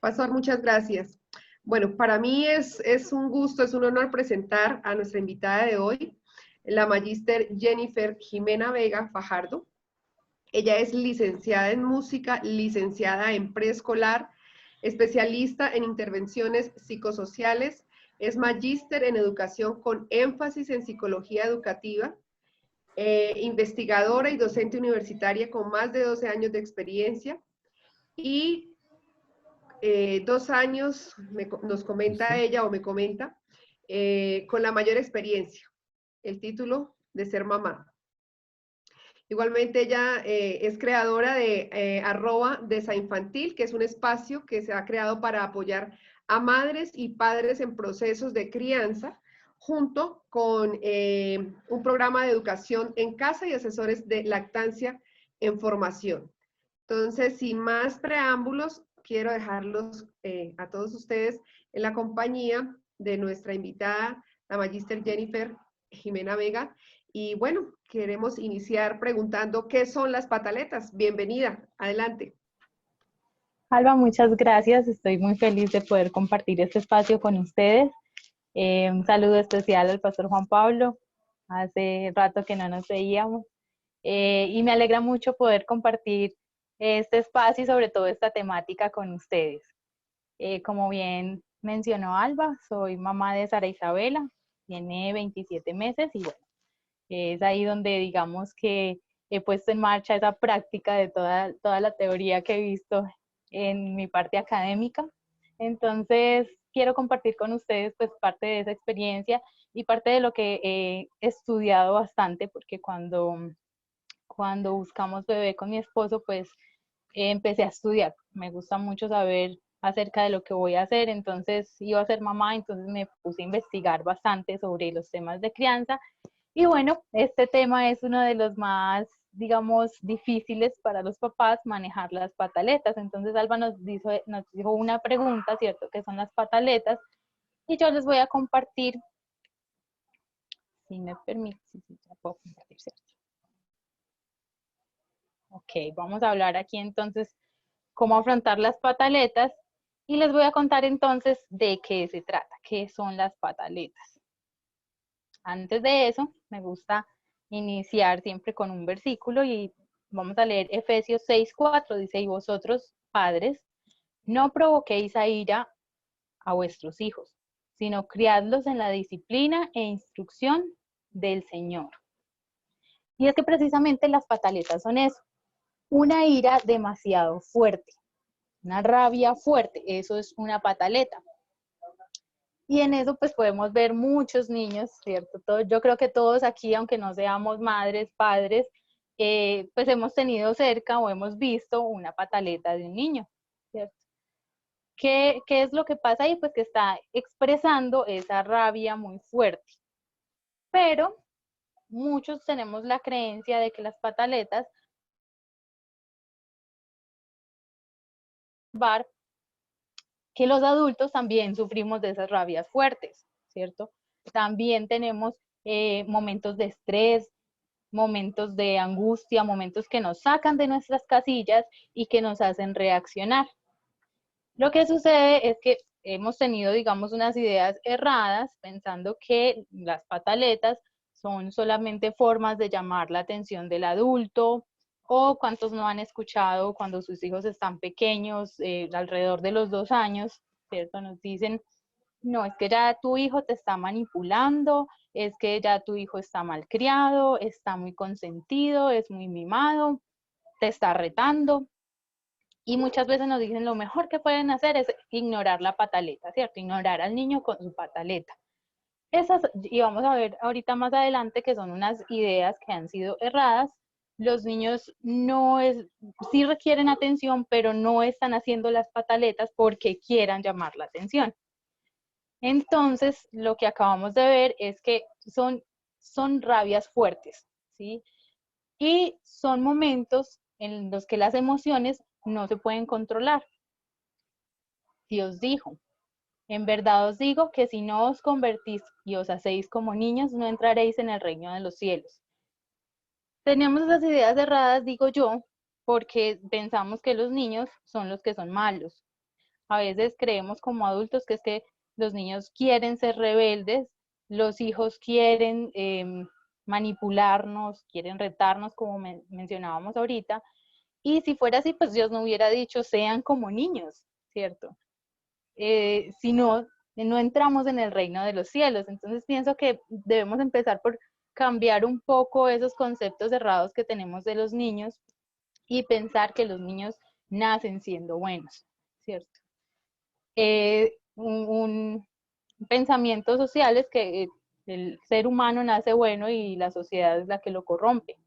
Pastor, muchas gracias. Bueno, para mí es un gusto, es un honor presentar a nuestra invitada de hoy, la magíster Jennifer Jimena Vega Fajardo. Ella es licenciada en música, licenciada en preescolar, especialista en intervenciones psicosociales, es magíster en educación con énfasis en psicología educativa, investigadora y docente universitaria con más de 12 años de experiencia y 2 años, nos comenta ella o me comenta, con la mayor experiencia, el título de ser mamá. Igualmente ella es creadora de @desainfantil, que es un espacio que se ha creado para apoyar a madres y padres en procesos de crianza, junto con un programa de educación en casa y asesores de lactancia en formación. Entonces, sin más preámbulos, quiero dejarlos a todos ustedes en la compañía de nuestra invitada, la magíster Jennifer Jimena Vega. Y bueno, queremos iniciar preguntando qué son las pataletas. Bienvenida, adelante. Alba, muchas gracias. Estoy muy feliz de poder compartir este espacio con ustedes. Un saludo especial al pastor Juan Pablo. Hace rato que no nos veíamos. Y me alegra mucho poder compartir este espacio y sobre todo esta temática con ustedes. Como bien mencionó Alba, soy mamá de Sara Isabela, tiene 27 meses y bueno, es ahí donde digamos que he puesto en marcha esa práctica de toda la teoría que he visto en mi parte académica. Entonces, quiero compartir con ustedes pues parte de esa experiencia y parte de lo que he estudiado bastante, porque cuando buscamos bebé con mi esposo, pues empecé a estudiar. Me gusta mucho saber acerca de lo que voy a hacer, entonces iba a ser mamá, entonces me puse a investigar bastante sobre los temas de crianza. Y bueno, este tema es uno de los más, digamos, difíciles para los papás, manejar las pataletas. Entonces Alba nos dijo una pregunta, ¿cierto? ¿Qué son las pataletas? Y yo les voy a compartir, si me permite, si ya puedo compartir, ¿cierto? Ok, vamos a hablar aquí entonces cómo afrontar las pataletas y les voy a contar entonces de qué se trata, qué son las pataletas. Antes de eso, me gusta iniciar siempre con un versículo y vamos a leer Efesios 6:4, dice, y vosotros, padres, no provoquéis a ira a vuestros hijos, sino criadlos en la disciplina e instrucción del Señor. Y es que precisamente las pataletas son eso, una ira demasiado fuerte, una rabia fuerte, eso es una pataleta. Y en eso pues podemos ver muchos niños, ¿cierto? Yo creo que todos aquí, aunque no seamos madres, padres, pues hemos tenido cerca o hemos visto una pataleta de un niño, ¿cierto? ¿Qué es lo que pasa ahí? Pues que está expresando esa rabia muy fuerte. Pero muchos tenemos la creencia de que las pataletas que los adultos también sufrimos de esas rabias fuertes, ¿cierto? También tenemos momentos de estrés, momentos de angustia, momentos que nos sacan de nuestras casillas y que nos hacen reaccionar. Lo que sucede es que hemos tenido, digamos, unas ideas erradas pensando que las pataletas son solamente formas de llamar la atención del adulto, o cuántos no han escuchado cuando sus hijos están pequeños, alrededor de los 2 años, ¿cierto? Nos dicen, no, es que ya tu hijo te está manipulando, es que ya tu hijo está malcriado, está muy consentido, es muy mimado, te está retando. Y muchas veces nos dicen lo mejor que pueden hacer es ignorar la pataleta, ¿cierto? Ignorar al niño con su pataleta. Y vamos a ver ahorita más adelante que son unas ideas que han sido erradas. Los niños sí requieren atención, pero no están haciendo las pataletas porque quieran llamar la atención. Entonces, lo que acabamos de ver es que son rabias fuertes, ¿sí? Y son momentos en los que las emociones no se pueden controlar. Dios dijo, en verdad os digo que si no os convertís y os hacéis como niños, no entraréis en el reino de los cielos. Tenemos esas ideas erradas, digo yo, porque pensamos que los niños son los que son malos. A veces creemos como adultos que es que los niños quieren ser rebeldes, los hijos quieren manipularnos, quieren retarnos, como mencionábamos ahorita, y si fuera así, pues Dios no hubiera dicho, sean como niños, ¿cierto? Si no, no entramos en el reino de los cielos. Entonces pienso que debemos empezar por cambiar un poco esos conceptos errados que tenemos de los niños y pensar que los niños nacen siendo buenos, ¿cierto? Un pensamiento social es que el ser humano nace bueno y la sociedad es la que lo corrompe.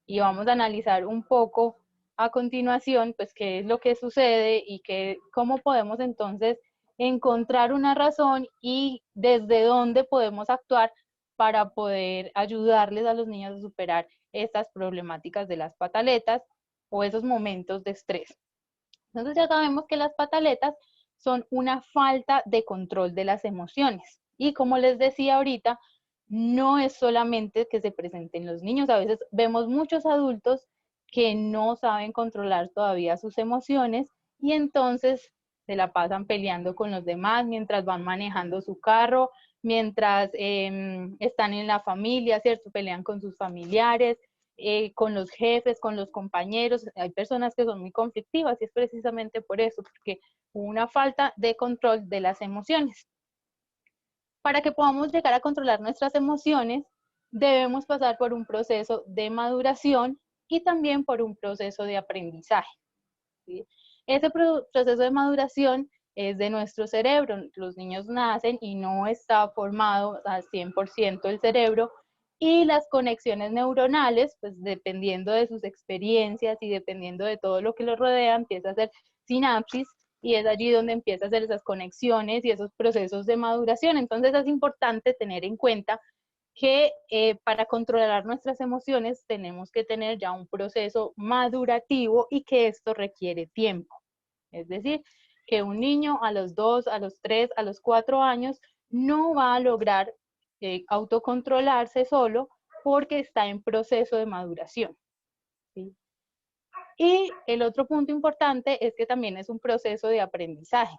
Y vamos a analizar un poco a continuación, pues, qué es lo que sucede y cómo podemos entonces encontrar una razón y desde dónde podemos actuar para poder ayudarles a los niños a superar estas problemáticas de las pataletas o esos momentos de estrés. Entonces ya sabemos que las pataletas son una falta de control de las emociones. Y como les decía ahorita, no es solamente que se presenten los niños, a veces vemos muchos adultos que no saben controlar todavía sus emociones y entonces se la pasan peleando con los demás mientras van manejando su carro, mientras están en la familia, ¿cierto? Pelean con sus familiares, con los jefes, con los compañeros. Hay personas que son muy conflictivas y es precisamente por eso, porque hubo una falta de control de las emociones. Para que podamos llegar a controlar nuestras emociones, debemos pasar por un proceso de maduración y también por un proceso de aprendizaje, ¿sí? Ese proceso de maduración es de nuestro cerebro. Los niños nacen y no está formado al 100% el cerebro, y las conexiones neuronales, pues dependiendo de sus experiencias y dependiendo de todo lo que los rodea, empieza a hacer sinapsis y es allí donde empieza a hacer esas conexiones y esos procesos de maduración. Entonces es importante tener en cuenta que para controlar nuestras emociones tenemos que tener ya un proceso madurativo y que esto requiere tiempo. Es decir, que un niño a los 2, a los 3, a los 4 años no va a lograr autocontrolarse solo porque está en proceso de maduración, ¿sí? Y el otro punto importante es que también es un proceso de aprendizaje.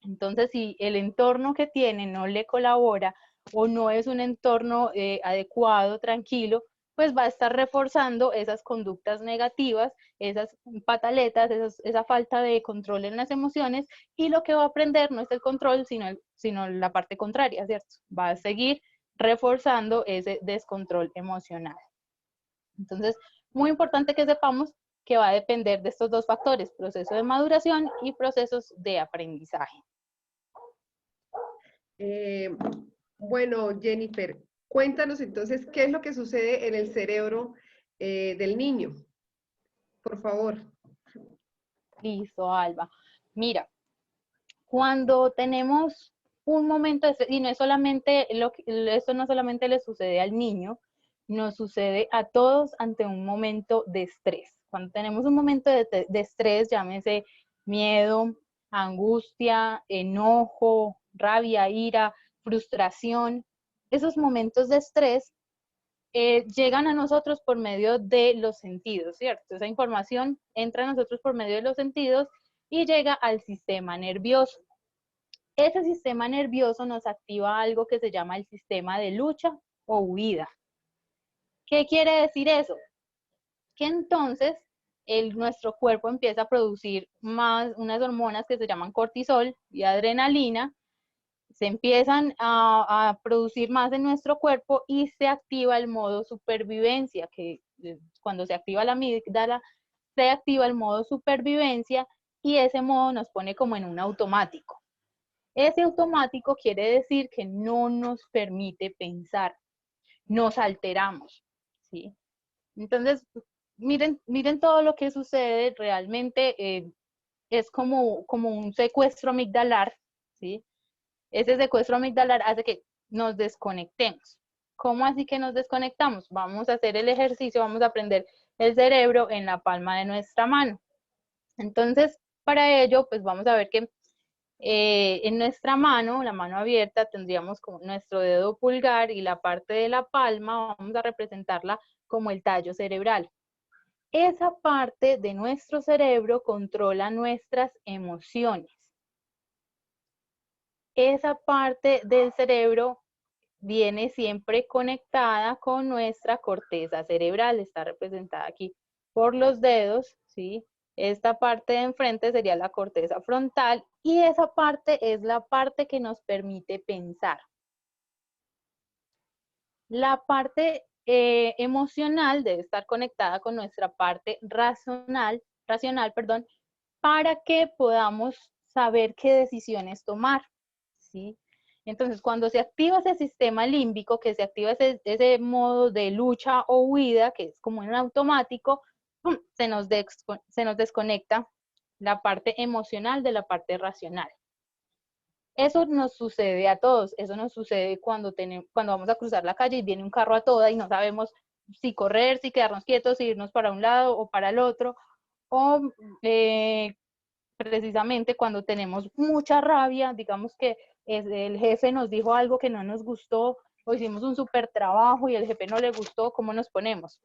Entonces, si el entorno que tiene no le colabora o no es un entorno adecuado, tranquilo, pues va a estar reforzando esas conductas negativas, esas pataletas, esa falta de control en las emociones, y lo que va a aprender no es el control, sino la parte contraria, ¿cierto? Va a seguir reforzando ese descontrol emocional. Entonces, muy importante que sepamos que va a depender de estos dos factores, proceso de maduración y procesos de aprendizaje. Bueno, Jennifer, cuéntanos entonces qué es lo que sucede en el cerebro del niño, por favor. Listo, Alba. Mira, cuando tenemos un momento de estrés, y no es solamente esto no solamente le sucede al niño, nos sucede a todos ante un momento de estrés. Cuando tenemos un momento de estrés, llámese miedo, angustia, enojo, rabia, ira, frustración, esos momentos de estrés llegan a nosotros por medio de los sentidos, ¿cierto? Esa información entra a nosotros por medio de los sentidos y llega al sistema nervioso. Ese sistema nervioso nos activa algo que se llama el sistema de lucha o huida. ¿Qué quiere decir eso? Que entonces nuestro cuerpo empieza a producir más unas hormonas que se llaman cortisol y adrenalina, se empiezan a producir más en nuestro cuerpo y se activa el modo supervivencia, que cuando se activa la amígdala, se activa el modo supervivencia y ese modo nos pone como en un automático. Ese automático quiere decir que no nos permite pensar, nos alteramos, ¿sí? Entonces, miren todo lo que sucede, realmente es como un secuestro amigdalar, ¿sí? Ese secuestro amigdalar hace que nos desconectemos. ¿Cómo así que nos desconectamos? Vamos a hacer el ejercicio, vamos a prender el cerebro en la palma de nuestra mano. Entonces, para ello, pues vamos a ver que en nuestra mano, la mano abierta, tendríamos como nuestro dedo pulgar y la parte de la palma vamos a representarla como el tallo cerebral. Esa parte de nuestro cerebro controla nuestras emociones. esa parte del cerebro viene siempre conectada con nuestra corteza cerebral, está representada aquí por los dedos, ¿sí? Esta parte de enfrente sería la corteza frontal y esa parte es la parte que nos permite pensar. La parte emocional debe estar conectada con nuestra parte racional, perdón, para que podamos saber qué decisiones tomar, ¿sí? Entonces, cuando se activa ese sistema límbico, que se activa ese modo de lucha o huida, que es como en automático, ¡pum!, se nos desconecta la parte emocional de la parte racional. Eso nos sucede a todos, eso nos sucede cuando vamos a cruzar la calle y viene un carro a toda y no sabemos si correr, si quedarnos quietos, si irnos para un lado o para el otro, o precisamente cuando tenemos mucha rabia, digamos que el jefe nos dijo algo que no nos gustó, o hicimos un súper trabajo y el jefe no le gustó, ¿cómo nos ponemos?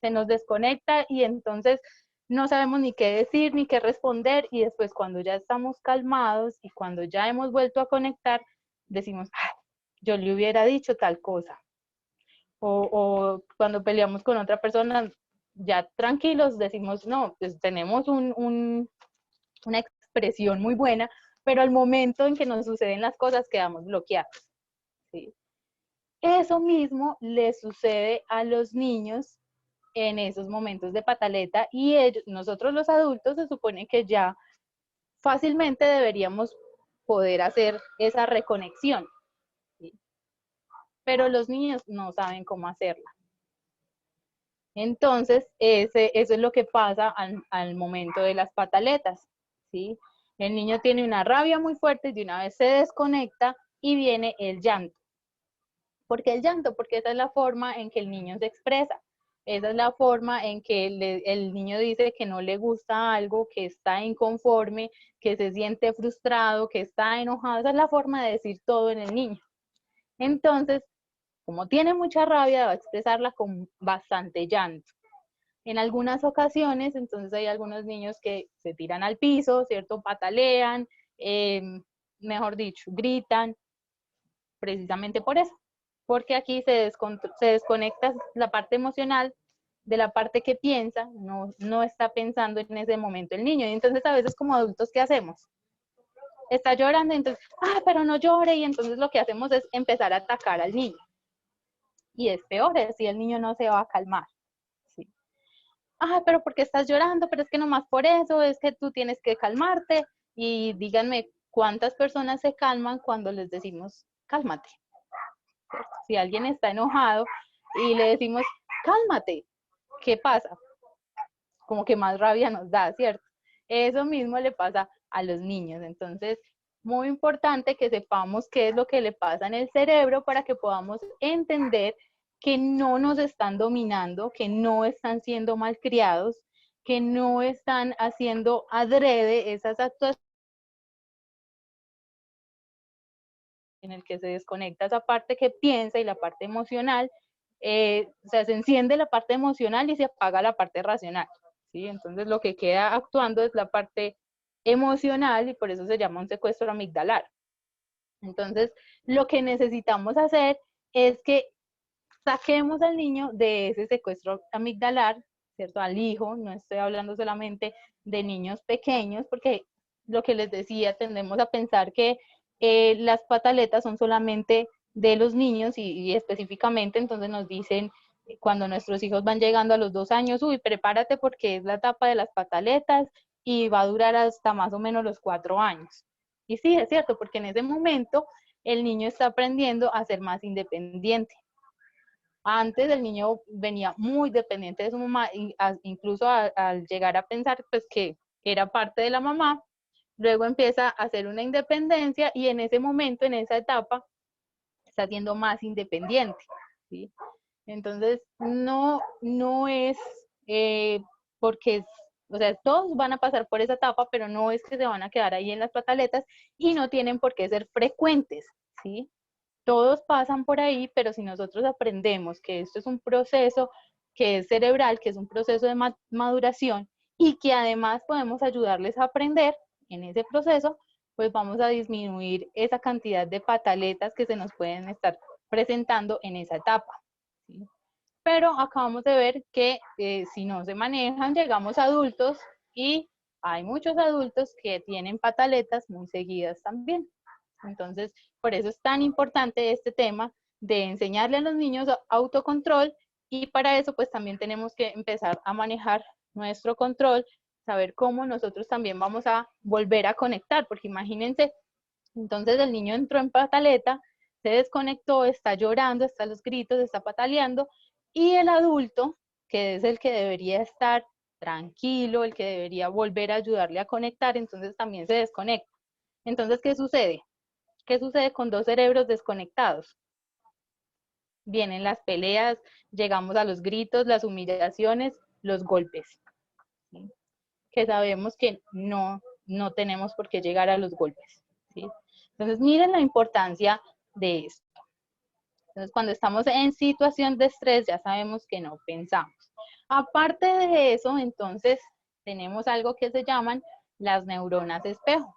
Se nos desconecta y entonces no sabemos ni qué decir, ni qué responder, y después cuando ya estamos calmados y cuando ya hemos vuelto a conectar, decimos, yo le hubiera dicho tal cosa. O cuando peleamos con otra persona, ya tranquilos, decimos, no, pues tenemos una expresión muy buena, pero al momento en que nos suceden las cosas quedamos bloqueados, ¿sí? Eso mismo le sucede a los niños en esos momentos de pataleta y nosotros los adultos se supone que ya fácilmente deberíamos poder hacer esa reconexión, ¿sí? Pero los niños no saben cómo hacerla. Entonces, eso es lo que pasa al momento de las pataletas, ¿sí? El niño tiene una rabia muy fuerte y de una vez se desconecta y viene el llanto. ¿Por qué el llanto? Porque esa es la forma en que el niño se expresa. Esa es la forma en que el niño dice que no le gusta algo, que está inconforme, que se siente frustrado, que está enojado. Esa es la forma de decir todo en el niño. Entonces, como tiene mucha rabia, va a expresarla con bastante llanto. En algunas ocasiones, entonces hay algunos niños que se tiran al piso, ¿cierto? Patalean, mejor dicho, gritan, precisamente por eso, porque aquí se desconecta la parte emocional de la parte que piensa, no está pensando en ese momento el niño. Y entonces a veces como adultos, ¿qué hacemos? Está llorando, entonces, pero no llore, y entonces lo que hacemos es empezar a atacar al niño. Y es peor, si el niño no se va a calmar. ¿Sí? Pero ¿por qué estás llorando? Pero es que nomás por eso, es que tú tienes que calmarte. Y díganme, ¿cuántas personas se calman cuando les decimos, cálmate? ¿Cierto? Si alguien está enojado y le decimos, cálmate, ¿qué pasa? Como que más rabia nos da, ¿cierto? Eso mismo le pasa a los niños. Entonces, muy importante que sepamos qué es lo que le pasa en el cerebro para que podamos entender que no nos están dominando, que no están siendo malcriados, que no están haciendo adrede esas actuaciones en el que se desconecta esa parte que piensa y la parte emocional, o sea, se enciende la parte emocional y se apaga la parte racional, ¿sí? Entonces lo que queda actuando es la parte emocional y por eso se llama un secuestro amigdalar. Entonces, lo que necesitamos hacer es que saquemos al niño de ese secuestro amigdalar, ¿cierto? Al hijo, no estoy hablando solamente de niños pequeños, porque lo que les decía, tendemos a pensar que las pataletas son solamente de los niños y específicamente entonces nos dicen cuando nuestros hijos van llegando a los 2 años, uy, prepárate porque es la etapa de las pataletas y va a durar hasta más o menos los 4 años. Y sí, es cierto, porque en ese momento el niño está aprendiendo a ser más independiente. Antes el niño venía muy dependiente de su mamá, incluso al llegar a pensar pues que era parte de la mamá, luego empieza a hacer una independencia y en ese momento, en esa etapa, está siendo más independiente, ¿sí? Entonces, no es porque, o sea, todos van a pasar por esa etapa, pero no es que se van a quedar ahí en las pataletas y no tienen por qué ser frecuentes, ¿sí? Todos pasan por ahí, pero si nosotros aprendemos que esto es un proceso que es cerebral, que es un proceso de maduración y que además podemos ayudarles a aprender en ese proceso, pues vamos a disminuir esa cantidad de pataletas que se nos pueden estar presentando en esa etapa, ¿sí? Pero acabamos de ver que si no se manejan, llegamos a adultos y hay muchos adultos que tienen pataletas muy seguidas también. Entonces, por eso es tan importante este tema de enseñarle a los niños autocontrol, y para eso pues también tenemos que empezar a manejar nuestro control, saber cómo nosotros también vamos a volver a conectar, porque imagínense, entonces el niño entró en pataleta, se desconectó, está llorando, está a los gritos, está pataleando, y el adulto, que es el que debería estar tranquilo, el que debería volver a ayudarle a conectar, entonces también se desconecta. Entonces, ¿qué sucede? ¿Qué sucede con dos cerebros desconectados? Vienen las peleas, llegamos a los gritos, las humillaciones, los golpes, ¿sí? Que sabemos que no tenemos por qué llegar a los golpes, ¿sí? Entonces, miren la importancia de esto. Entonces, cuando estamos en situación de estrés, ya sabemos que no pensamos. Aparte de eso, entonces, tenemos algo que se llaman las neuronas espejo,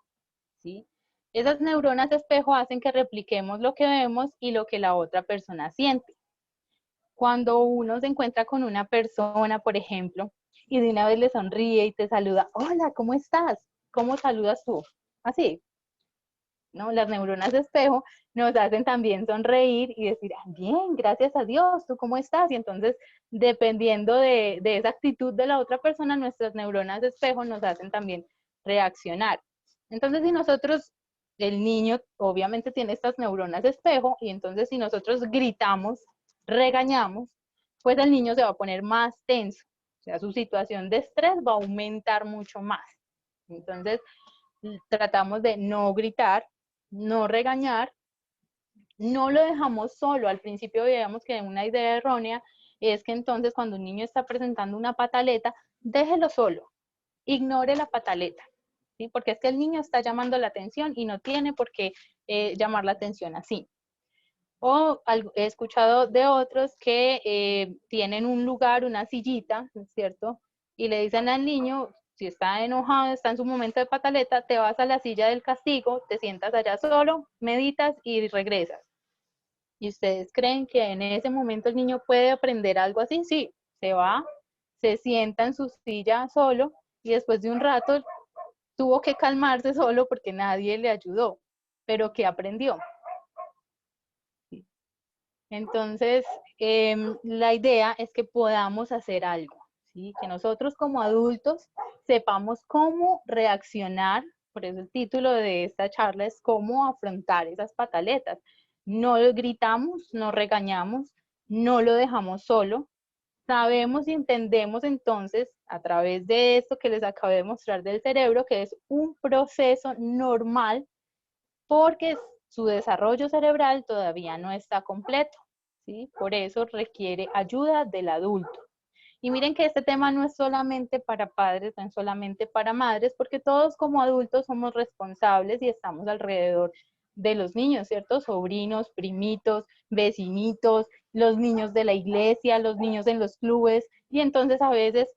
¿sí? Esas neuronas espejo hacen que repliquemos lo que vemos y lo que la otra persona siente. Cuando uno se encuentra con una persona, por ejemplo, y de una vez le sonríe y te saluda, hola, ¿cómo estás? ¿Cómo saludas tú? Así, ¿no? Las neuronas de espejo nos hacen también sonreír y decir, ah, bien, gracias a Dios, ¿tú cómo estás? Y entonces, dependiendo de esa actitud de la otra persona, nuestras neuronas de espejo nos hacen también reaccionar. Entonces, si nosotros, el niño obviamente tiene estas neuronas de espejo, y entonces si nosotros gritamos, regañamos, pues el niño se va a poner más tenso. O sea, su situación de estrés va a aumentar mucho más. Entonces, tratamos de no gritar, no regañar, no lo dejamos solo. Al principio veíamos que una idea errónea es que entonces cuando un niño está presentando una pataleta, déjelo solo, ignore la pataleta, ¿sí? Porque es que el niño está llamando la atención y no tiene por qué llamar la atención así. O he escuchado de otros que tienen un lugar, una sillita, ¿cierto? Y le dicen al niño, si está enojado, está en su momento de pataleta, te vas a la silla del castigo, te sientas allá solo, meditas y regresas. ¿Y ustedes creen que en ese momento el niño puede aprender algo así? Sí, se va, se sienta en su silla solo y después de un rato tuvo que calmarse solo porque nadie le ayudó. Pero ¿qué aprendió? Entonces, la idea es que podamos hacer algo, ¿sí? Que nosotros como adultos sepamos cómo reaccionar. Por eso el título de esta charla es cómo afrontar esas pataletas. No gritamos, no regañamos, no lo dejamos solo. Sabemos y entendemos entonces, a través de esto que les acabé de mostrar del cerebro, que es un proceso normal porque su desarrollo cerebral todavía no está completo, ¿sí? Por eso requiere ayuda del adulto. Y miren que este tema no es solamente para padres, no es solamente para madres, porque todos como adultos somos responsables y estamos alrededor de los niños, ¿cierto? Sobrinos, primitos, vecinitos, los niños de la iglesia, los niños en los clubes, y entonces a veces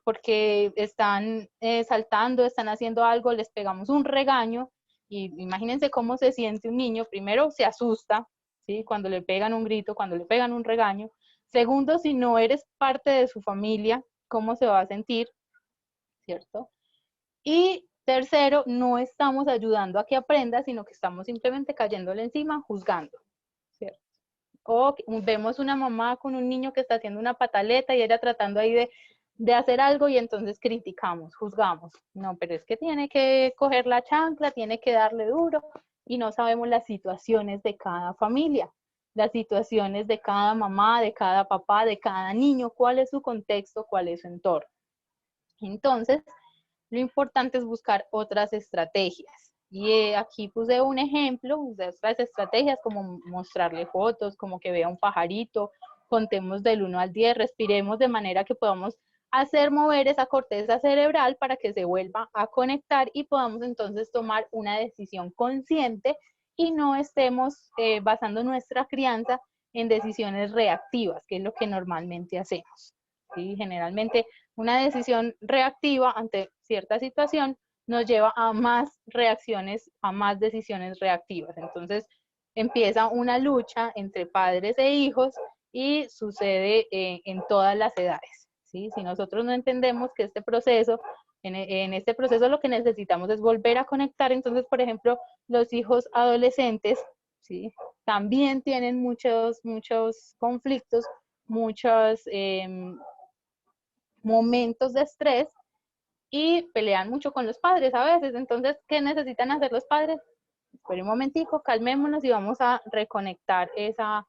porque están saltando, están haciendo algo, les pegamos un regaño, y imagínense cómo se siente un niño. Primero se asusta, ¿sí? Cuando le pegan un grito, cuando le pegan un regaño. Segundo, si no eres parte de su familia, ¿cómo se va a sentir? ¿Cierto? Y tercero, no estamos ayudando a que aprenda, sino que estamos simplemente cayéndole encima, juzgando, ¿cierto? O vemos una mamá con un niño que está haciendo una pataleta y ella tratando ahí de hacer algo, y entonces criticamos, juzgamos. No, pero es que tiene que coger la chancla, tiene que darle duro, y no sabemos las situaciones de cada familia, las situaciones de cada mamá, de cada papá, de cada niño, cuál es su contexto, cuál es su entorno. Entonces, lo importante es buscar otras estrategias. Y aquí puse un ejemplo de otras estrategias, como mostrarle fotos, como que vea un pajarito, contemos del 1 al 10, respiremos de manera que podamos hacer mover esa corteza cerebral para que se vuelva a conectar y podamos entonces tomar una decisión consciente y no estemos basando nuestra crianza en decisiones reactivas, que es lo que normalmente hacemos. ¿Sí? Generalmente una decisión reactiva ante cierta situación nos lleva a más reacciones, a más decisiones reactivas. Entonces empieza una lucha entre padres e hijos y sucede en todas las edades. ¿Sí? Si nosotros no entendemos que este proceso, en este proceso lo que necesitamos es volver a conectar, entonces, por ejemplo, los hijos adolescentes, ¿sí? También tienen muchos conflictos, muchos momentos de estrés y pelean mucho con los padres a veces. Entonces, ¿qué necesitan hacer los padres? Espera un momentico, calmémonos y vamos a reconectar esa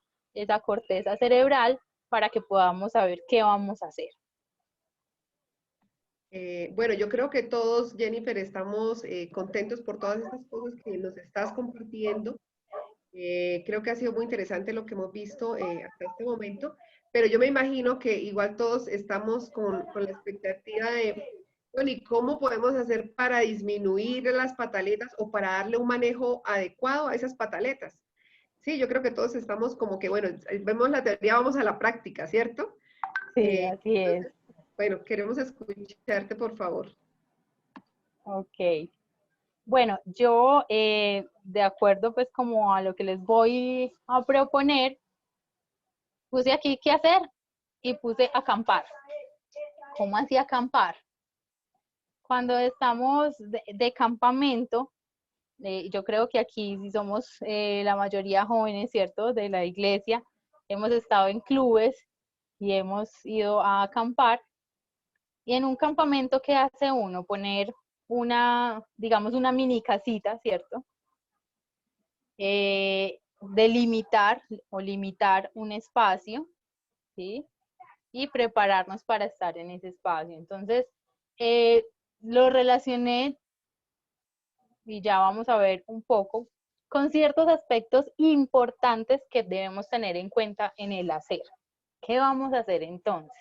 corteza cerebral para que podamos saber qué vamos a hacer. Bueno, yo creo que todos, Jennifer, estamos contentos por todas estas cosas que nos estás compartiendo. Creo que ha sido muy interesante lo que hemos visto hasta este momento, pero yo me imagino que igual todos estamos con la expectativa de, bueno, ¿y cómo podemos hacer para disminuir las pataletas o para darle un manejo adecuado a esas pataletas? Sí, yo creo que todos estamos como que, bueno, vemos la teoría, vamos a la práctica, ¿cierto? Sí, así es. Entonces, bueno, queremos escucharte, por favor. Ok. Bueno, yo, de acuerdo pues como a lo que les voy a proponer, puse aquí qué hacer y puse acampar. ¿Cómo así acampar? Cuando estamos de campamento, yo creo que aquí si somos la mayoría jóvenes, ¿cierto? De la iglesia, hemos estado en clubes y hemos ido a acampar. Y en un campamento, ¿qué hace uno? Poner una, digamos, una mini casita, ¿cierto? Delimitar o limitar un espacio, ¿sí? Y prepararnos para estar en ese espacio. Entonces, eh, lo relacioné y ya vamos a ver un poco con ciertos aspectos importantes que debemos tener en cuenta en el hacer. ¿Qué vamos a hacer entonces?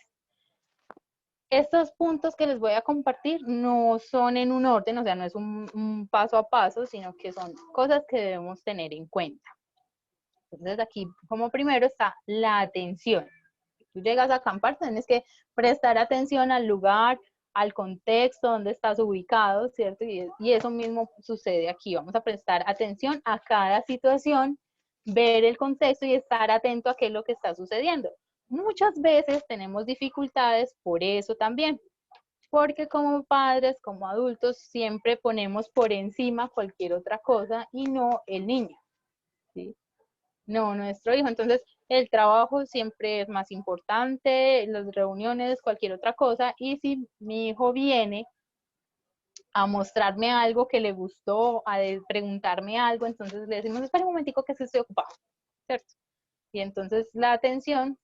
Estos puntos que les voy a compartir no son en un orden, o sea, no es un paso a paso, sino que son cosas que debemos tener en cuenta. Entonces aquí como primero está la atención. Tú llegas a acampar, tienes que prestar atención al lugar, al contexto, donde estás ubicado, ¿cierto? Y eso mismo sucede aquí. Vamos a prestar atención a cada situación, ver el contexto y estar atento a qué es lo que está sucediendo. Muchas veces tenemos dificultades por eso también, porque como padres, como adultos, siempre ponemos por encima cualquier otra cosa y no el niño, ¿sí? No, nuestro hijo. Entonces, el trabajo siempre es más importante, las reuniones, cualquier otra cosa. Y si mi hijo viene a mostrarme algo que le gustó, a preguntarme algo, entonces le decimos, espera un momentico que estoy ocupado, ¿cierto? Y entonces la atención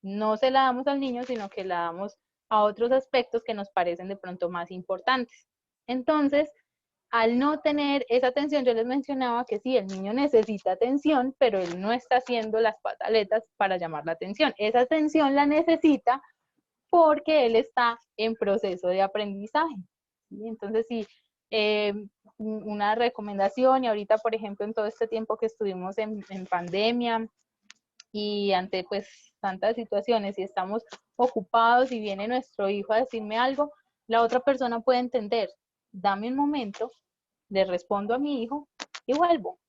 no se la damos al niño, sino que la damos a otros aspectos que nos parecen de pronto más importantes. Entonces, al no tener esa atención, yo les mencionaba que sí, el niño necesita atención, pero él no está haciendo las pataletas para llamar la atención. Esa atención la necesita porque él está en proceso de aprendizaje. ¿Sí? Entonces, sí, eh, una recomendación, y ahorita, por ejemplo, en todo este tiempo que estuvimos en pandemia y ante pues tantas situaciones y estamos ocupados y viene nuestro hijo a decirme algo, la otra persona puede entender, dame un momento, le respondo a mi hijo y vuelvo.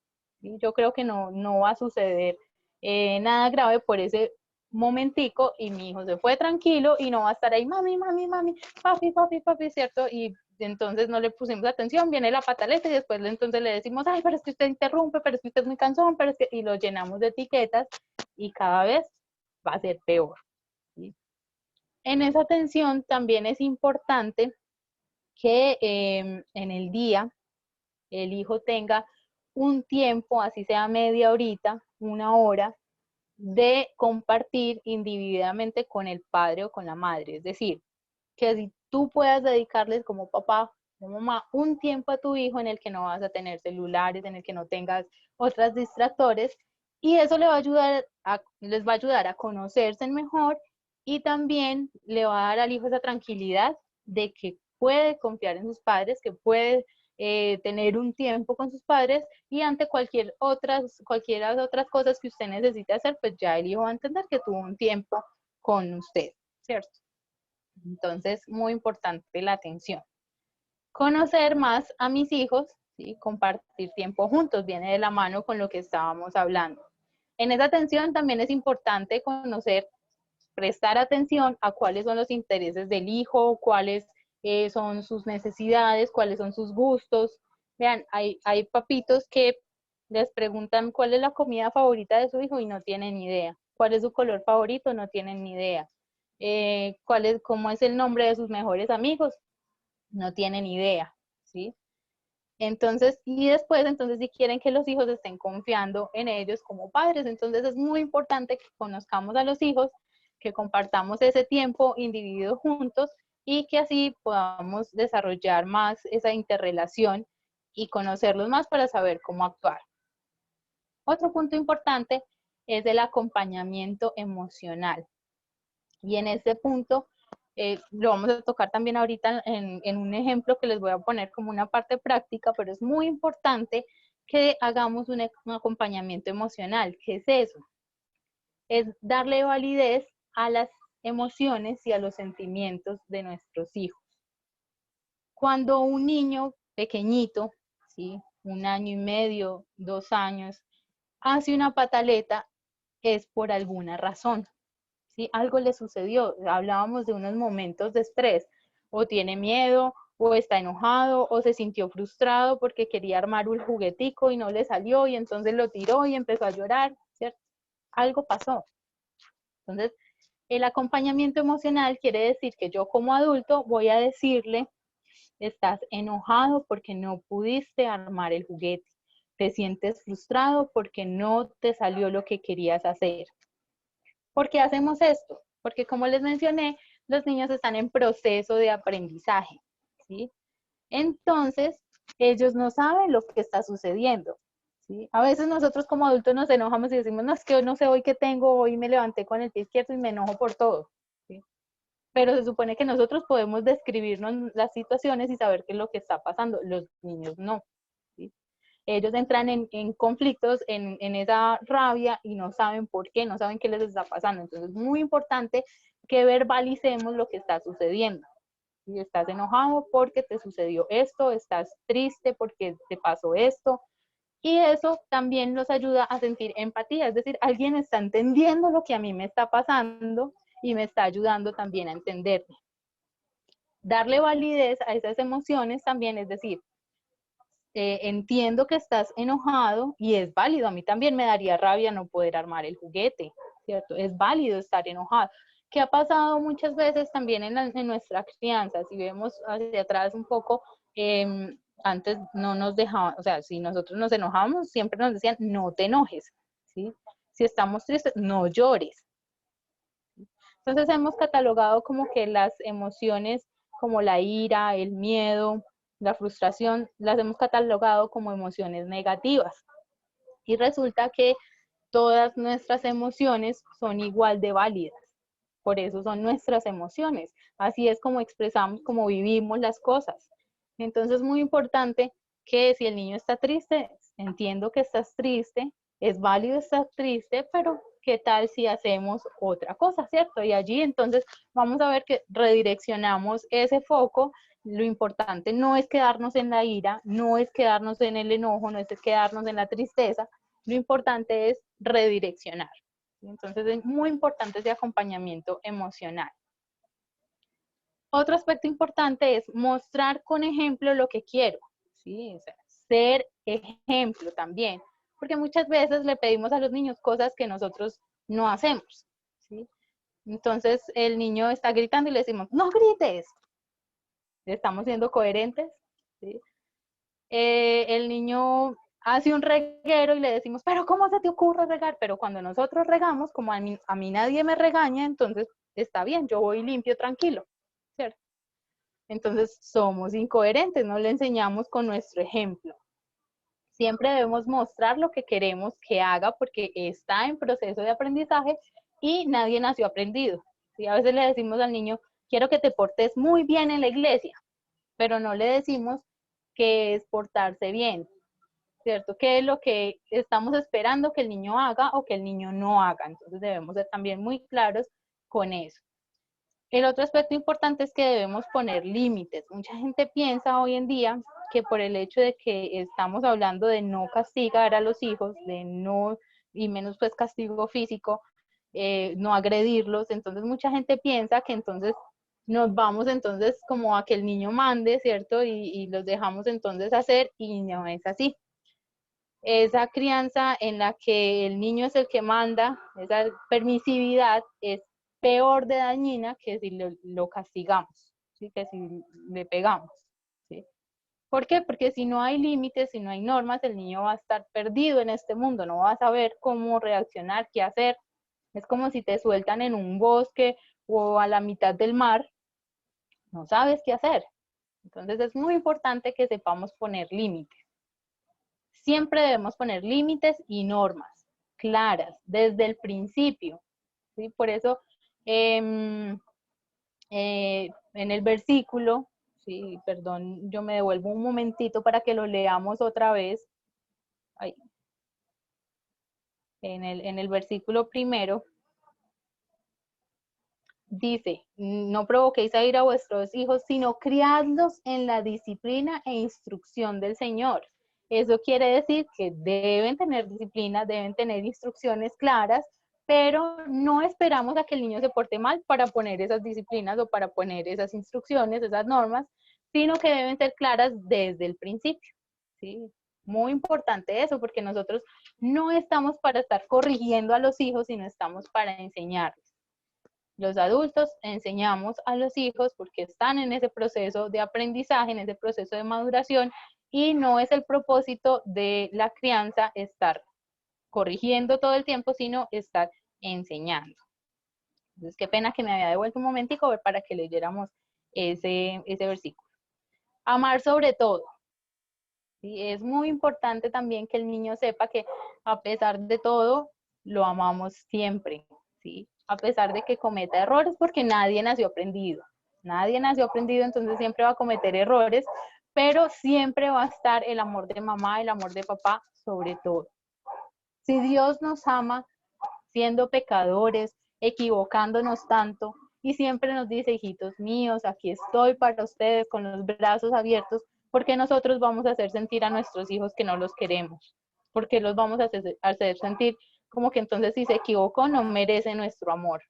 ¿Sí? Yo creo que no va a suceder nada grave por ese momentico y mi hijo se fue tranquilo y no va a estar ahí, mami, mami, mami, papi, papi, papi, ¿cierto? Y entonces no le pusimos atención, viene la pataleta y después entonces le decimos, ay, pero es que usted interrumpe, pero es que usted es muy cansón, pero es que, y lo llenamos de etiquetas y cada vez va a ser peor. ¿Sí? En esa atención también es importante que en el día el hijo tenga un tiempo, así sea media horita, una hora, de compartir individualmente con el padre o con la madre. Es decir, que si tú puedas dedicarles como papá o mamá un tiempo a tu hijo en el que no vas a tener celulares, en el que no tengas otras distractores, y eso le va a ayudar les va a ayudar a conocerse mejor y también le va a dar al hijo esa tranquilidad de que puede confiar en sus padres, que puede tener un tiempo con sus padres y ante cualquiera de otras cosas que usted necesite hacer, pues ya el hijo va a entender que tuvo un tiempo con usted, ¿cierto? Entonces, muy importante la atención. conocer más a mis hijos, ¿sí? Compartir tiempo juntos, viene de la mano con lo que estábamos hablando. En esa atención también es importante conocer, prestar atención a cuáles son los intereses del hijo, cuáles son sus necesidades, cuáles son sus gustos. Vean, hay papitos que les preguntan cuál es la comida favorita de su hijo y no tienen ni idea. ¿Cuál es su color favorito? No tienen ni idea. ¿Cómo es el nombre de sus mejores amigos? No tienen idea, ¿sí? Entonces, y después, entonces, si quieren que los hijos estén confiando en ellos como padres, entonces es muy importante que conozcamos a los hijos, que compartamos ese tiempo individuo juntos y que así podamos desarrollar más esa interrelación y conocerlos más para saber cómo actuar. Otro punto importante es el acompañamiento emocional. Y en este punto lo vamos a tocar también ahorita en un ejemplo que les voy a poner como una parte práctica, pero es muy importante que hagamos un acompañamiento emocional. ¿Qué es eso? Es darle validez a las emociones y a los sentimientos de nuestros hijos. Cuando un niño pequeñito, ¿sí? 1 año y medio, 2 años, hace una pataleta, es por alguna razón. ¿Sí? Algo le sucedió, hablábamos de unos momentos de estrés, o tiene miedo, o está enojado, o se sintió frustrado porque quería armar un juguetico y no le salió, y entonces lo tiró y empezó a llorar, ¿cierto? Algo pasó. Entonces, el acompañamiento emocional quiere decir que yo como adulto voy a decirle, estás enojado porque no pudiste armar el juguete, te sientes frustrado porque no te salió lo que querías hacer. ¿Por qué hacemos esto? Porque como les mencioné, los niños están en proceso de aprendizaje, ¿sí? Entonces, ellos no saben lo que está sucediendo, ¿sí? A veces nosotros como adultos nos enojamos y decimos, no, es que no sé hoy qué tengo, hoy me levanté con el pie izquierdo y me enojo por todo, ¿sí? Pero se supone que nosotros podemos describirnos las situaciones y saber qué es lo que está pasando, los niños no, ¿sí? Ellos entran en conflictos, en esa rabia y no saben por qué, no saben qué les está pasando. Entonces es muy importante que verbalicemos lo que está sucediendo. Si estás enojado porque te sucedió esto, estás triste porque te pasó esto, y eso también nos ayuda a sentir empatía, es decir, alguien está entendiendo lo que a mí me está pasando y me está ayudando también a entenderme. Darle validez a esas emociones también, es decir, entiendo que estás enojado y es válido. A mí también me daría rabia no poder armar el juguete, ¿cierto? Es válido estar enojado. ¿Qué ha pasado muchas veces también en nuestra crianza? Si vemos hacia atrás un poco, antes no nos dejaban, o sea, si nosotros nos enojábamos, siempre nos decían, no te enojes, ¿sí? Si estamos tristes, no llores. Entonces hemos catalogado como que las emociones como la ira, el miedo, la frustración, las hemos catalogado como emociones negativas. Y resulta que todas nuestras emociones son igual de válidas. Por eso son nuestras emociones. Así es como expresamos, como vivimos las cosas. Entonces es muy importante que si el niño está triste, entiendo que estás triste, es válido estar triste, pero ¿qué tal si hacemos otra cosa, cierto? Y allí entonces vamos a ver que redireccionamos ese foco. Lo importante no es quedarnos en la ira, no es quedarnos en el enojo, no es quedarnos en la tristeza, lo importante es redireccionar. Entonces es muy importante ese acompañamiento emocional. Otro aspecto importante es mostrar con ejemplo lo que quiero, ¿sí? O sea, ser ejemplo también, porque muchas veces le pedimos a los niños cosas que nosotros no hacemos, ¿sí? Entonces el niño está gritando y le decimos, no grites, estamos siendo coherentes, ¿sí? El niño hace un reguero y le decimos, pero ¿cómo se te ocurre regar? Pero cuando nosotros regamos, como a mí nadie me regaña, entonces está bien, yo voy limpio, tranquilo, ¿cierto? Entonces somos incoherentes, no le enseñamos con nuestro ejemplo. Siempre debemos mostrar lo que queremos que haga porque está en proceso de aprendizaje y nadie nació aprendido. ¿Sí? A veces le decimos al niño, quiero que te portes muy bien en la iglesia, pero no le decimos qué es portarse bien, ¿cierto? ¿Qué es lo que estamos esperando que el niño haga o que el niño no haga? Entonces debemos ser también muy claros con eso. El otro aspecto importante es que debemos poner límites. Mucha gente piensa hoy en día que por el hecho de que estamos hablando de no castigar a los hijos, de no, y menos pues castigo físico, no agredirlos, entonces mucha gente piensa que entonces nos vamos entonces como a que el niño mande, ¿cierto? Y los dejamos entonces hacer y no es así. Esa crianza en la que el niño es el que manda, esa permisividad es peor de dañina que si lo castigamos, ¿sí? Que si le pegamos. ¿Sí? ¿Por qué? Porque si no hay límites, si no hay normas, el niño va a estar perdido en este mundo, no va a saber cómo reaccionar, qué hacer. Es como si te sueltan en un bosque o a la mitad del mar, no sabes qué hacer. Entonces es muy importante que sepamos poner límites. Siempre debemos poner límites y normas claras desde el principio. ¿Sí? Por eso, en el versículo, sí, perdón, yo me devuelvo un momentito para que lo leamos otra vez. Ay, en el versículo primero, dice, no provoquéis a ir a vuestros hijos, sino criadlos en la disciplina e instrucción del Señor. Eso quiere decir que deben tener disciplina, deben tener instrucciones claras, pero no esperamos a que el niño se porte mal para poner esas disciplinas o para poner esas instrucciones, esas normas, sino que deben ser claras desde el principio. ¿Sí? Muy importante eso, porque nosotros no estamos para estar corrigiendo a los hijos, sino estamos para enseñarles. Los adultos enseñamos a los hijos porque están en ese proceso de aprendizaje, en ese proceso de maduración, y no es el propósito de la crianza estar corrigiendo todo el tiempo, sino estar enseñando. Entonces, qué pena que me había devuelto un momentico para que leyéramos ese versículo. Amar sobre todo. ¿Sí? Es muy importante también que el niño sepa que a pesar de todo, lo amamos siempre. ¿Sí? A pesar de que cometa errores, porque nadie nació aprendido. Nadie nació aprendido, entonces siempre va a cometer errores, pero siempre va a estar el amor de mamá, el amor de papá sobre todo. Si Dios nos ama siendo pecadores, equivocándonos tanto, y siempre nos dice, hijitos míos, aquí estoy para ustedes con los brazos abiertos, porque nosotros vamos a hacer sentir a nuestros hijos que no los queremos, porque los vamos a hacer sentir como que entonces si se equivocó no merece nuestro amor.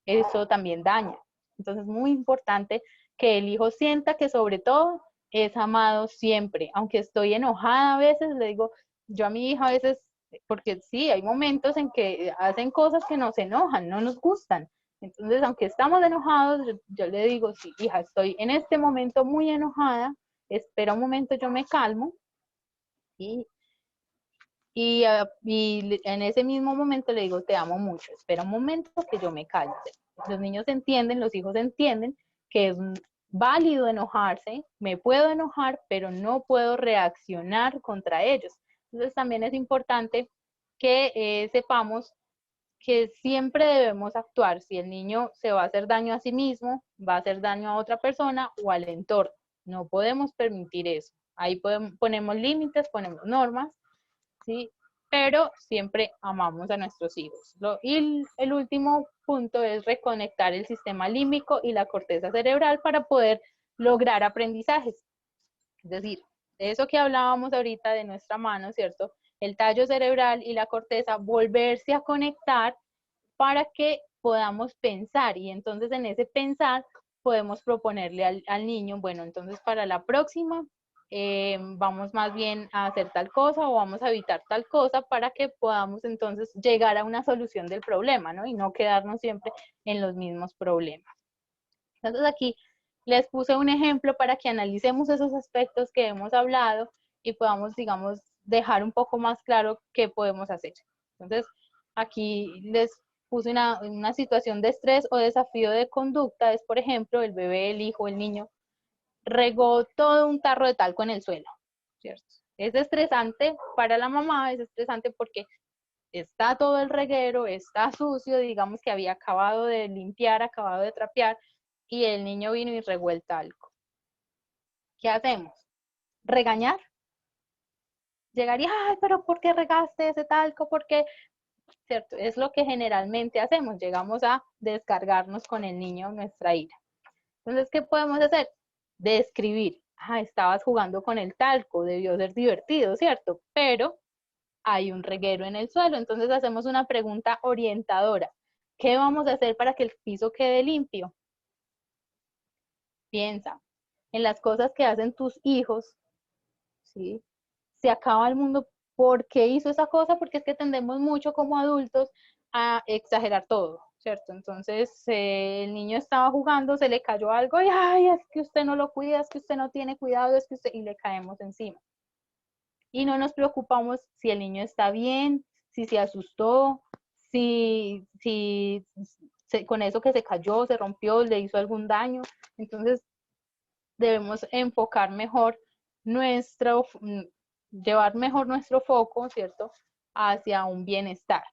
Eso también daña. Entonces es muy importante que el hijo sienta que sobre todo es amado siempre, aunque estoy enojada a veces, le digo, yo a mi hija a veces, porque sí, hay momentos en que hacen cosas que nos enojan, no nos gustan. Entonces, aunque estamos enojados, yo le digo, sí, hija, estoy en este momento muy enojada, espera un momento, yo me calmo, y y en ese mismo momento le digo, te amo mucho, espera un momento que yo me calme. Los niños entienden, los hijos entienden que es válido enojarse, me puedo enojar, pero no puedo reaccionar contra ellos. Entonces también es importante que sepamos que siempre debemos actuar. Si el niño se va a hacer daño a sí mismo, va a hacer daño a otra persona o al entorno. No podemos permitir eso. Ahí ponemos límites, ponemos normas, ¿sí? Pero siempre amamos a nuestros hijos. Y el último punto es reconectar el sistema límbico y la corteza cerebral para poder lograr aprendizajes. Es decir, de eso que hablábamos ahorita de nuestra mano, ¿cierto? El tallo cerebral y la corteza, volverse a conectar para que podamos pensar y entonces en ese pensar podemos proponerle al niño, bueno, entonces para la próxima vamos más bien a hacer tal cosa o vamos a evitar tal cosa para que podamos entonces llegar a una solución del problema, ¿no? Y no quedarnos siempre en los mismos problemas. Entonces aquí les puse un ejemplo para que analicemos esos aspectos que hemos hablado y podamos, digamos, dejar un poco más claro qué podemos hacer. Entonces, aquí les puse una situación de estrés o desafío de conducta, es por ejemplo, el bebé, el hijo, el niño, regó todo un tarro de talco en el suelo, ¿cierto? Es estresante para la mamá, es estresante porque está todo el reguero, está sucio, digamos que había acabado de limpiar, acabado de trapear, y el niño vino y regó el talco. ¿Qué hacemos? ¿Regañar? Llegaría, ay, pero ¿por qué regaste ese talco? ¿Por qué? ¿cierto? Es lo que generalmente hacemos, llegamos a descargarnos con el niño nuestra ira. Entonces, ¿qué podemos hacer? Describir. Ah, estabas jugando con el talco, debió ser divertido, ¿cierto? Pero hay un reguero en el suelo, entonces hacemos una pregunta orientadora. ¿Qué vamos a hacer para que el piso quede limpio? Piensa en las cosas que hacen tus hijos, ¿sí? Se acaba el mundo. ¿Por qué hizo esa cosa? Porque es que tendemos mucho como adultos a exagerar todo, ¿cierto? Entonces, el niño estaba jugando, se le cayó algo y, ay, es que usted no lo cuida, es que usted no tiene cuidado, es que usted, y le caemos encima. Y no nos preocupamos si el niño está bien, si se asustó, si con eso que se cayó, se rompió, le hizo algún daño. Entonces, debemos enfocar mejor llevar mejor nuestro foco, ¿cierto? Hacia un bienestar.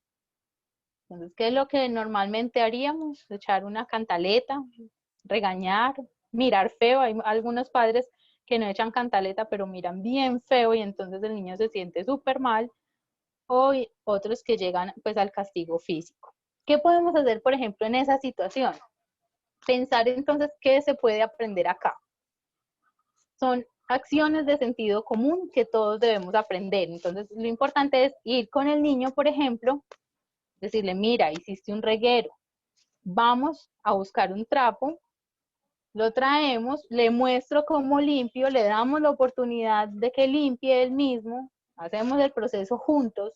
Entonces, ¿qué es lo que normalmente haríamos? Echar una cantaleta, regañar, mirar feo. Hay algunos padres que no echan cantaleta, pero miran bien feo y entonces el niño se siente súper mal. O otros que llegan pues al castigo físico. ¿Qué podemos hacer, por ejemplo, en esa situación? Pensar entonces qué se puede aprender acá. Son acciones de sentido común que todos debemos aprender. Entonces, lo importante es ir con el niño, por ejemplo, decirle, mira, hiciste un reguero, vamos a buscar un trapo, lo traemos, le muestro cómo limpio, le damos la oportunidad de que limpie él mismo, hacemos el proceso juntos,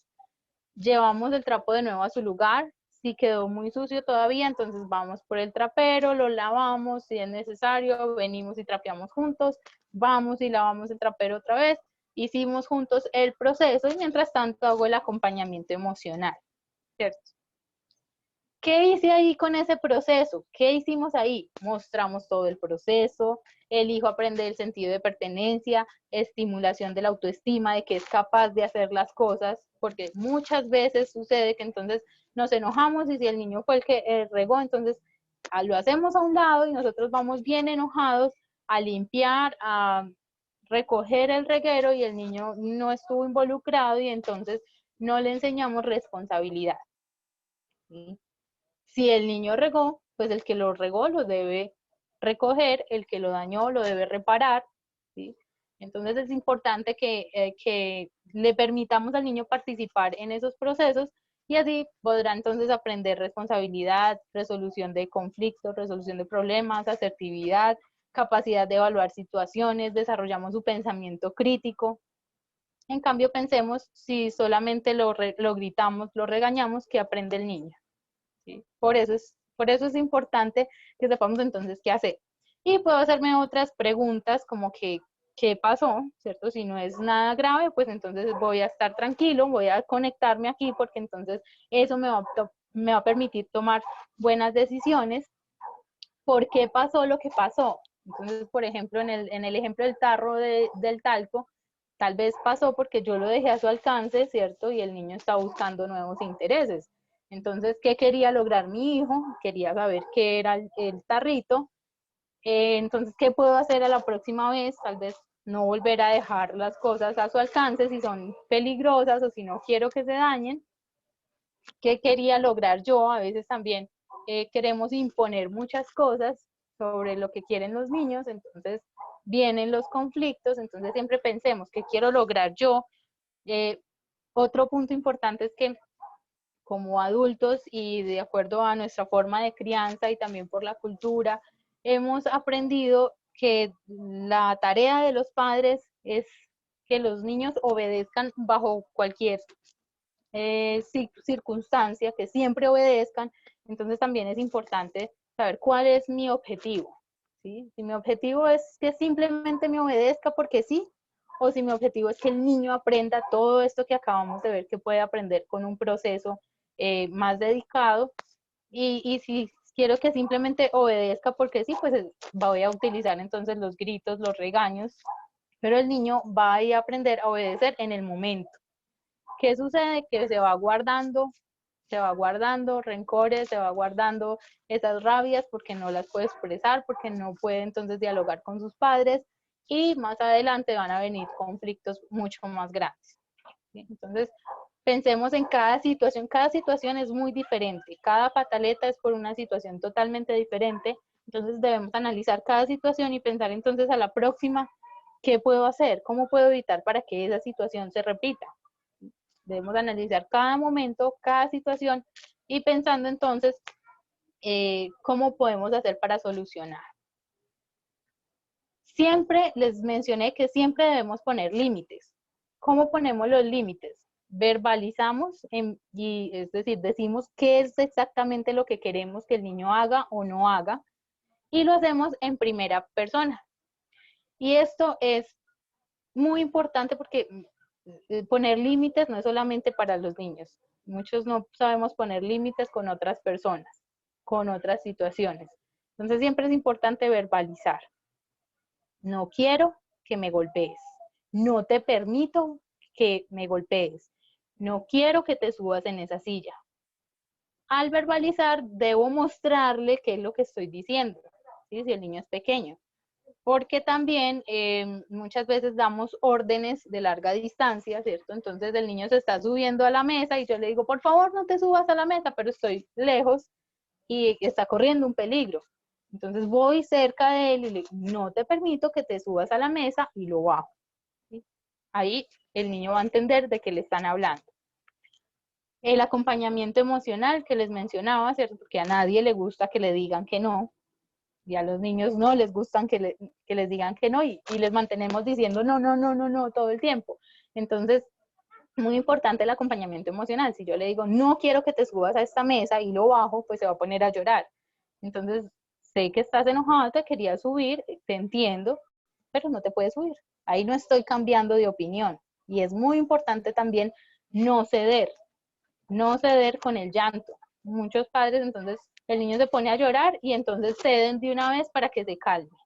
llevamos el trapo de nuevo a su lugar. Si quedó muy sucio todavía, entonces vamos por el trapero, lo lavamos, si es necesario, venimos y trapeamos juntos, vamos y lavamos el trapero otra vez, hicimos juntos el proceso y mientras tanto hago el acompañamiento emocional, ¿cierto? ¿Qué hice ahí con ese proceso? ¿Qué hicimos ahí? Mostramos todo el proceso, el hijo aprende el sentido de pertenencia, estimulación de la autoestima, de que es capaz de hacer las cosas, porque muchas veces sucede que entonces nos enojamos y si el niño fue el que regó, entonces lo hacemos a un lado y nosotros vamos bien enojados a limpiar, a recoger el reguero y el niño no estuvo involucrado y entonces no le enseñamos responsabilidad. ¿Sí? Si el niño regó, pues el que lo regó lo debe recoger, el que lo dañó lo debe reparar, ¿sí? Entonces es importante que le permitamos al niño participar en esos procesos y así podrá entonces aprender responsabilidad, resolución de conflictos, resolución de problemas, asertividad, capacidad de evaluar situaciones, desarrollamos su pensamiento crítico. En cambio, pensemos si solamente lo gritamos, lo regañamos, ¿qué aprende el niño? ¿Sí? Por eso es importante que sepamos entonces qué hacer. Y puedo hacerme otras preguntas como que, ¿qué pasó? ¿Cierto? Si no es nada grave, pues entonces voy a estar tranquilo, voy a conectarme aquí porque entonces eso me va a permitir tomar buenas decisiones. ¿Por qué pasó lo que pasó? Entonces, por ejemplo, en el ejemplo del tarro del talco, tal vez pasó porque yo lo dejé a su alcance, ¿cierto? Y el niño está buscando nuevos intereses. Entonces, ¿qué quería lograr mi hijo? Quería saber qué era el tarrito. Entonces, ¿qué puedo hacer a la próxima vez? Tal vez no volver a dejar las cosas a su alcance si son peligrosas o si no quiero que se dañen. ¿Qué quería lograr yo? A veces también queremos imponer muchas cosas sobre lo que quieren los niños, entonces vienen los conflictos, entonces siempre pensemos qué quiero lograr yo. Otro punto importante es que como adultos y de acuerdo a nuestra forma de crianza y también por la cultura, hemos aprendido que la tarea de los padres es que los niños obedezcan bajo cualquier circunstancia, que siempre obedezcan. Entonces también es importante saber cuál es mi objetivo. ¿Sí? Si mi objetivo es que simplemente me obedezca porque sí, o si mi objetivo es que el niño aprenda todo esto que acabamos de ver que puede aprender con un proceso más dedicado. Y si quiero que simplemente obedezca porque sí, pues voy a utilizar entonces los gritos, los regaños, pero el niño va a aprender a obedecer en el momento. ¿Qué sucede? Que se va guardando rencores, se va guardando esas rabias porque no las puede expresar, porque no puede entonces dialogar con sus padres y más adelante van a venir conflictos mucho más grandes. ¿Sí? Entonces, Pensemos en cada situación es muy diferente, cada pataleta es por una situación totalmente diferente, entonces debemos analizar cada situación y pensar entonces a la próxima, ¿qué puedo hacer? ¿Cómo puedo evitar para que esa situación se repita? Debemos analizar cada momento, cada situación y pensando entonces cómo podemos hacer para solucionar. Siempre les mencioné que siempre debemos poner límites. ¿Cómo ponemos los límites? Verbalizamos, y es decir, decimos qué es exactamente lo que queremos que el niño haga o no haga, y lo hacemos en primera persona. Y esto es muy importante porque poner límites no es solamente para los niños. Muchos no sabemos poner límites con otras personas, con otras situaciones. Entonces siempre es importante verbalizar. No quiero que me golpees. No te permito que me golpees. No quiero que te subas en esa silla. Al verbalizar, debo mostrarle qué es lo que estoy diciendo, ¿sí? Si el niño es pequeño. Porque también muchas veces damos órdenes de larga distancia, ¿cierto? Entonces el niño se está subiendo a la mesa y yo le digo, por favor, no te subas a la mesa, pero estoy lejos y está corriendo un peligro. Entonces voy cerca de él y le digo, no te permito que te subas a la mesa y lo bajo. ¿Sí? Ahí el niño va a entender de qué le están hablando. El acompañamiento emocional que les mencionaba, ¿cierto? Porque a nadie le gusta que le digan que no, y a los niños no les gustan que les digan que no, y les mantenemos diciendo no, no, no, no, no, todo el tiempo. Entonces, muy importante el acompañamiento emocional. Si yo le digo, no quiero que te subas a esta mesa y lo bajo, pues se va a poner a llorar. Entonces, sé que estás enojado, te quería subir, te entiendo, pero no te puedes subir. Ahí no estoy cambiando de opinión. Y es muy importante también no ceder con el llanto. Muchos padres, entonces, el niño se pone a llorar y entonces ceden de una vez para que se calme.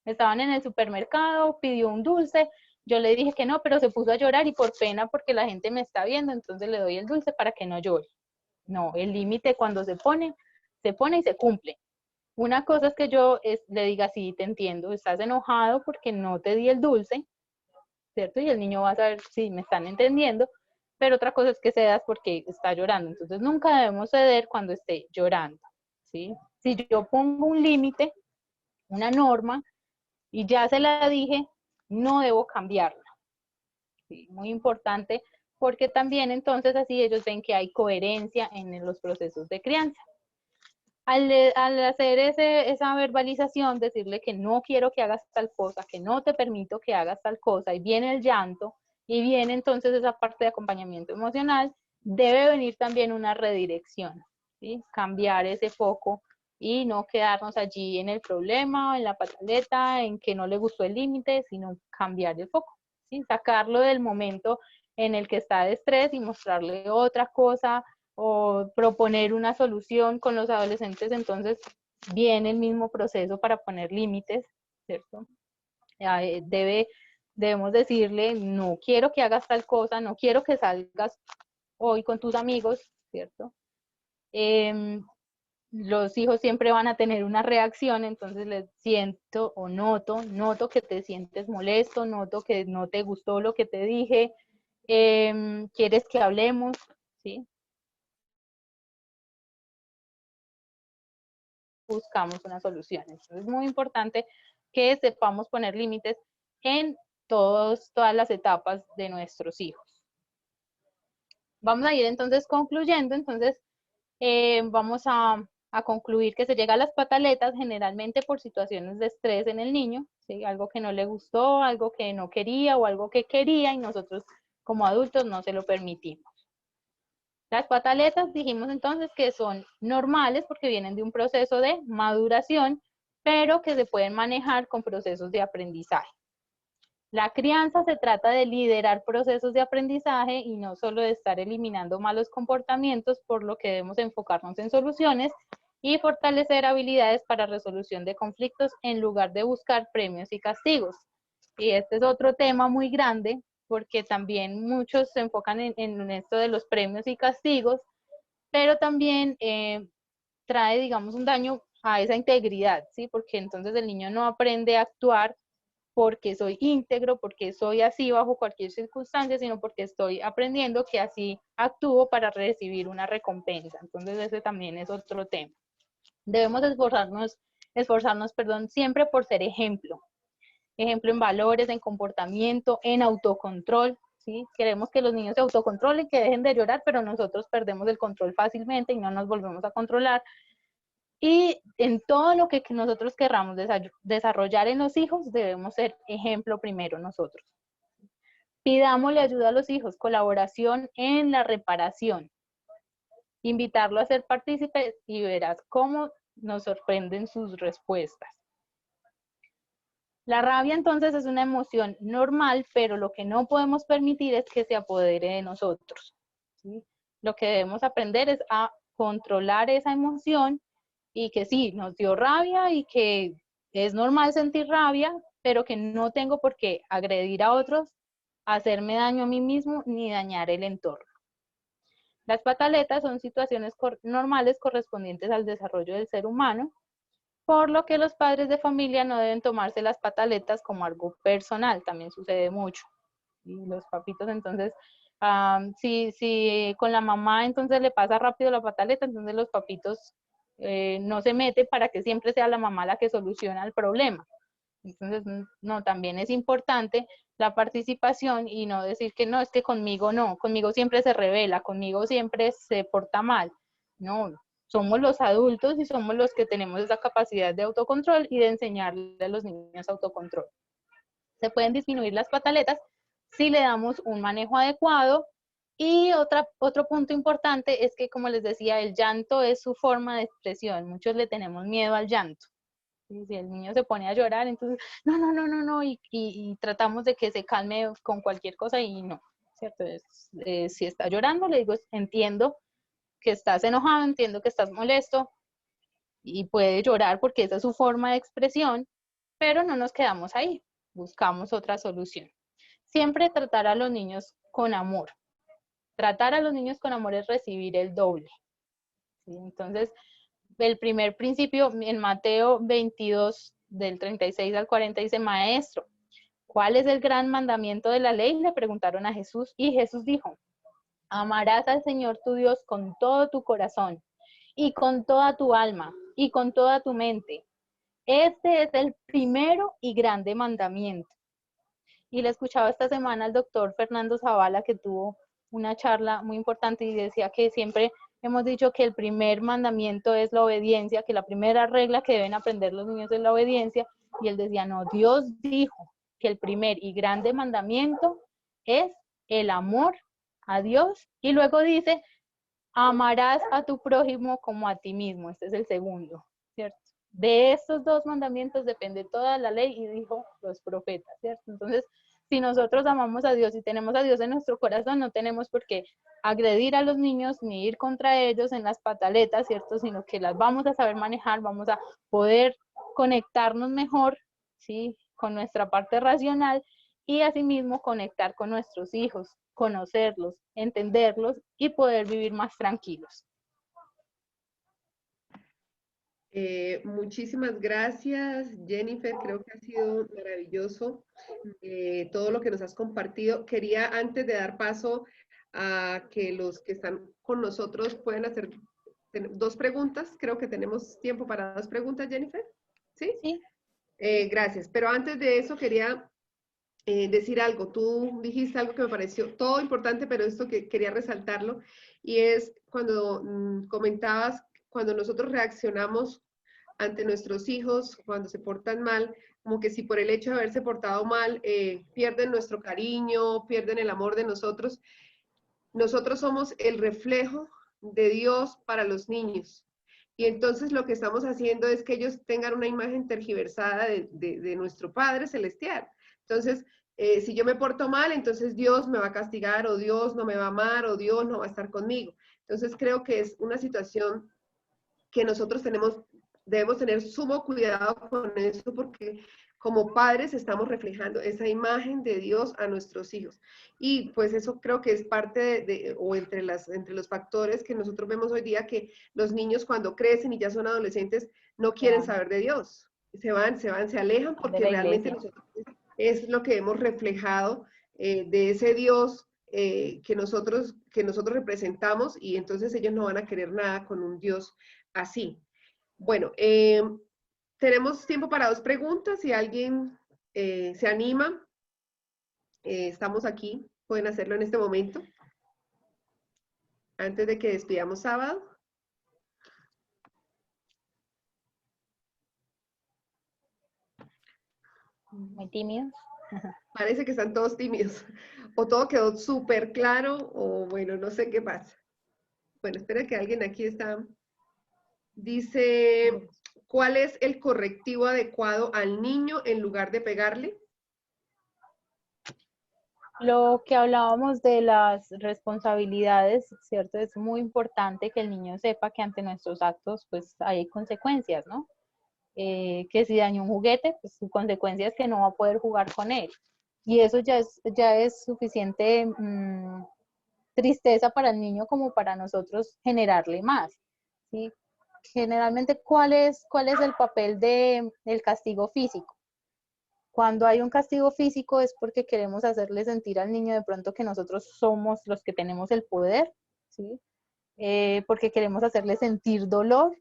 Estaban en el supermercado, pidió un dulce, yo le dije que no, pero se puso a llorar y por pena porque la gente me está viendo, entonces le doy el dulce para que no llore. No, el límite cuando se pone y se cumple. Una cosa es que yo le diga, sí, te entiendo, estás enojado porque no te di el dulce, ¿cierto? Y el niño va a saber si me están entendiendo, pero otra cosa es que cedas porque está llorando. Entonces nunca debemos ceder cuando esté llorando, ¿sí? Si yo pongo un límite, una norma, y ya se la dije, no debo cambiarla. ¿Sí? Muy importante porque también entonces así ellos ven que hay coherencia en los procesos de crianza. Al hacer esa verbalización, decirle que no quiero que hagas tal cosa, que no te permito que hagas tal cosa, y viene el llanto, y viene entonces esa parte de acompañamiento emocional, debe venir también una redirección, ¿sí? Cambiar ese foco y no quedarnos allí en el problema, en la pataleta, en que no le gustó el límite, sino cambiar el foco, ¿sí? Sacarlo del momento en el que está de estrés y mostrarle otra cosa, o proponer una solución con los adolescentes, entonces viene el mismo proceso para poner límites, ¿cierto? Debemos decirle, no quiero que hagas tal cosa, no quiero que salgas hoy con tus amigos, ¿cierto? Los hijos siempre van a tener una reacción, entonces les siento o noto que te sientes molesto, noto que no te gustó lo que te dije, quieres que hablemos, ¿sí? Buscamos una solución. Entonces es muy importante que sepamos poner límites en todas las etapas de nuestros hijos. Vamos a ir entonces concluyendo, entonces vamos a concluir que se llega a las pataletas generalmente por situaciones de estrés en el niño, ¿sí? Algo que no le gustó, algo que no quería o algo que quería y nosotros como adultos no se lo permitimos. Las pataletas dijimos entonces que son normales porque vienen de un proceso de maduración, pero que se pueden manejar con procesos de aprendizaje. La crianza se trata de liderar procesos de aprendizaje y no solo de estar eliminando malos comportamientos, por lo que debemos enfocarnos en soluciones y fortalecer habilidades para resolución de conflictos en lugar de buscar premios y castigos. Y este es otro tema muy grande porque también muchos se enfocan en esto de los premios y castigos, pero también trae, digamos, un daño a esa integridad, ¿sí? Porque entonces el niño no aprende a actuar porque soy íntegro, porque soy así bajo cualquier circunstancia, sino porque estoy aprendiendo que así actúo para recibir una recompensa. Entonces ese también es otro tema. Debemos esforzarnos, siempre por ser ejemplo. Ejemplo en valores, en comportamiento, en autocontrol, ¿sí? Queremos que los niños se autocontrolen, que dejen de llorar, pero nosotros perdemos el control fácilmente y no nos volvemos a controlar. Y en todo lo que nosotros querramos desarrollar en los hijos, debemos ser ejemplo primero nosotros. Pidámosle ayuda a los hijos, colaboración en la reparación. Invitarlo a ser partícipe y verás cómo nos sorprenden sus respuestas. La rabia entonces es una emoción normal, pero lo que no podemos permitir es que se apodere de nosotros, ¿sí? Lo que debemos aprender es a controlar esa emoción y que sí, nos dio rabia y que es normal sentir rabia, pero que no tengo por qué agredir a otros, hacerme daño a mí mismo ni dañar el entorno. Las pataletas son situaciones normales correspondientes al desarrollo del ser humano, por lo que los padres de familia no deben tomarse las pataletas como algo personal, también sucede mucho. Y los papitos entonces, si con la mamá entonces le pasa rápido la pataleta, entonces los papitos no se meten para que siempre sea la mamá la que soluciona el problema. Entonces, no, también es importante la participación y no decir que no, es que conmigo no, conmigo siempre se revela, conmigo siempre se porta mal. No, somos los adultos y somos los que tenemos esa capacidad de autocontrol y de enseñarle a los niños autocontrol. Se pueden disminuir las pataletas si le damos un manejo adecuado. Y otro punto importante es que, como les decía, el llanto es su forma de expresión. Muchos le tenemos miedo al llanto. Si el niño se pone a llorar, entonces, no, y tratamos de que se calme con cualquier cosa y no, ¿cierto? Si está llorando, le digo, entiendo que estás enojado, entiendo que estás molesto y puede llorar porque esa es su forma de expresión, pero no nos quedamos ahí, buscamos otra solución. Siempre tratar a los niños con amor. Tratar a los niños con amor es recibir el doble, ¿sí? Entonces, el primer principio en Mateo 22, del 36 al 40, dice: Maestro, ¿cuál es el gran mandamiento de la ley? Le preguntaron a Jesús, y Jesús dijo: amarás al Señor tu Dios con todo tu corazón, y con toda tu alma, y con toda tu mente. Este es el primero y grande mandamiento. Y le escuchaba esta semana al doctor Fernando Zavala, que tuvo una charla muy importante y decía que siempre hemos dicho que el primer mandamiento es la obediencia, que la primera regla que deben aprender los niños es la obediencia, y él decía, no, Dios dijo que el primer y grande mandamiento es el amor a Dios, y luego dice, amarás a tu prójimo como a ti mismo, este es el segundo, ¿cierto? De estos dos mandamientos depende toda la ley y dijo los profetas, ¿cierto? Entonces, si nosotros amamos a Dios y tenemos a Dios en nuestro corazón, no tenemos por qué agredir a los niños ni ir contra ellos en las pataletas, ¿cierto? Sino que las vamos a saber manejar, vamos a poder conectarnos mejor, ¿sí? Con nuestra parte racional y asimismo conectar con nuestros hijos, conocerlos, entenderlos y poder vivir más tranquilos. Muchísimas gracias, Jennifer. Creo que ha sido maravilloso todo lo que nos has compartido. Quería, antes de dar paso a que los que están con nosotros puedan hacer dos preguntas. Creo que tenemos tiempo para dos preguntas, Jennifer. ¿Sí? Sí. Gracias. Pero antes de eso quería decir algo. Tú dijiste algo que me pareció todo importante, pero esto que quería resaltarlo, y es cuando comentabas, cuando nosotros reaccionamos ante nuestros hijos, cuando se portan mal, como que si por el hecho de haberse portado mal, pierden nuestro cariño, pierden el amor de nosotros. Nosotros somos el reflejo de Dios para los niños. Y entonces lo que estamos haciendo es que ellos tengan una imagen tergiversada de nuestro Padre Celestial. Entonces, si yo me porto mal, entonces Dios me va a castigar, o Dios no me va a amar, o Dios no va a estar conmigo. Entonces creo que es una situación que nosotros debemos tener sumo cuidado con eso, porque como padres estamos reflejando esa imagen de Dios a nuestros hijos. Y pues eso creo que es parte o entre los factores que nosotros vemos hoy día, que los niños cuando crecen y ya son adolescentes no quieren saber de Dios. Se alejan porque realmente nosotros es lo que hemos reflejado de ese Dios que nosotros representamos, y entonces ellos no van a querer nada con un Dios así. Bueno, tenemos tiempo para 2 preguntas, si alguien se anima, estamos aquí, pueden hacerlo en este momento, antes de que despidamos sábado. Muy tímidos. Parece que están todos tímidos, o todo quedó súper claro, o bueno, no sé qué pasa. Bueno, espera que alguien aquí está. Dice, ¿cuál es el correctivo adecuado al niño en lugar de pegarle? Lo que hablábamos de las responsabilidades, ¿cierto? Es muy importante que el niño sepa que ante nuestros actos, pues hay consecuencias, ¿no? Que si daña un juguete, pues su consecuencia es que no va a poder jugar con él. Y eso ya es suficiente tristeza para el niño como para nosotros generarle más, ¿sí? Generalmente, cuál es el papel del castigo físico? Cuando hay un castigo físico es porque queremos hacerle sentir al niño de pronto que nosotros somos los que tenemos el poder, ¿sí? Porque queremos hacerle sentir dolor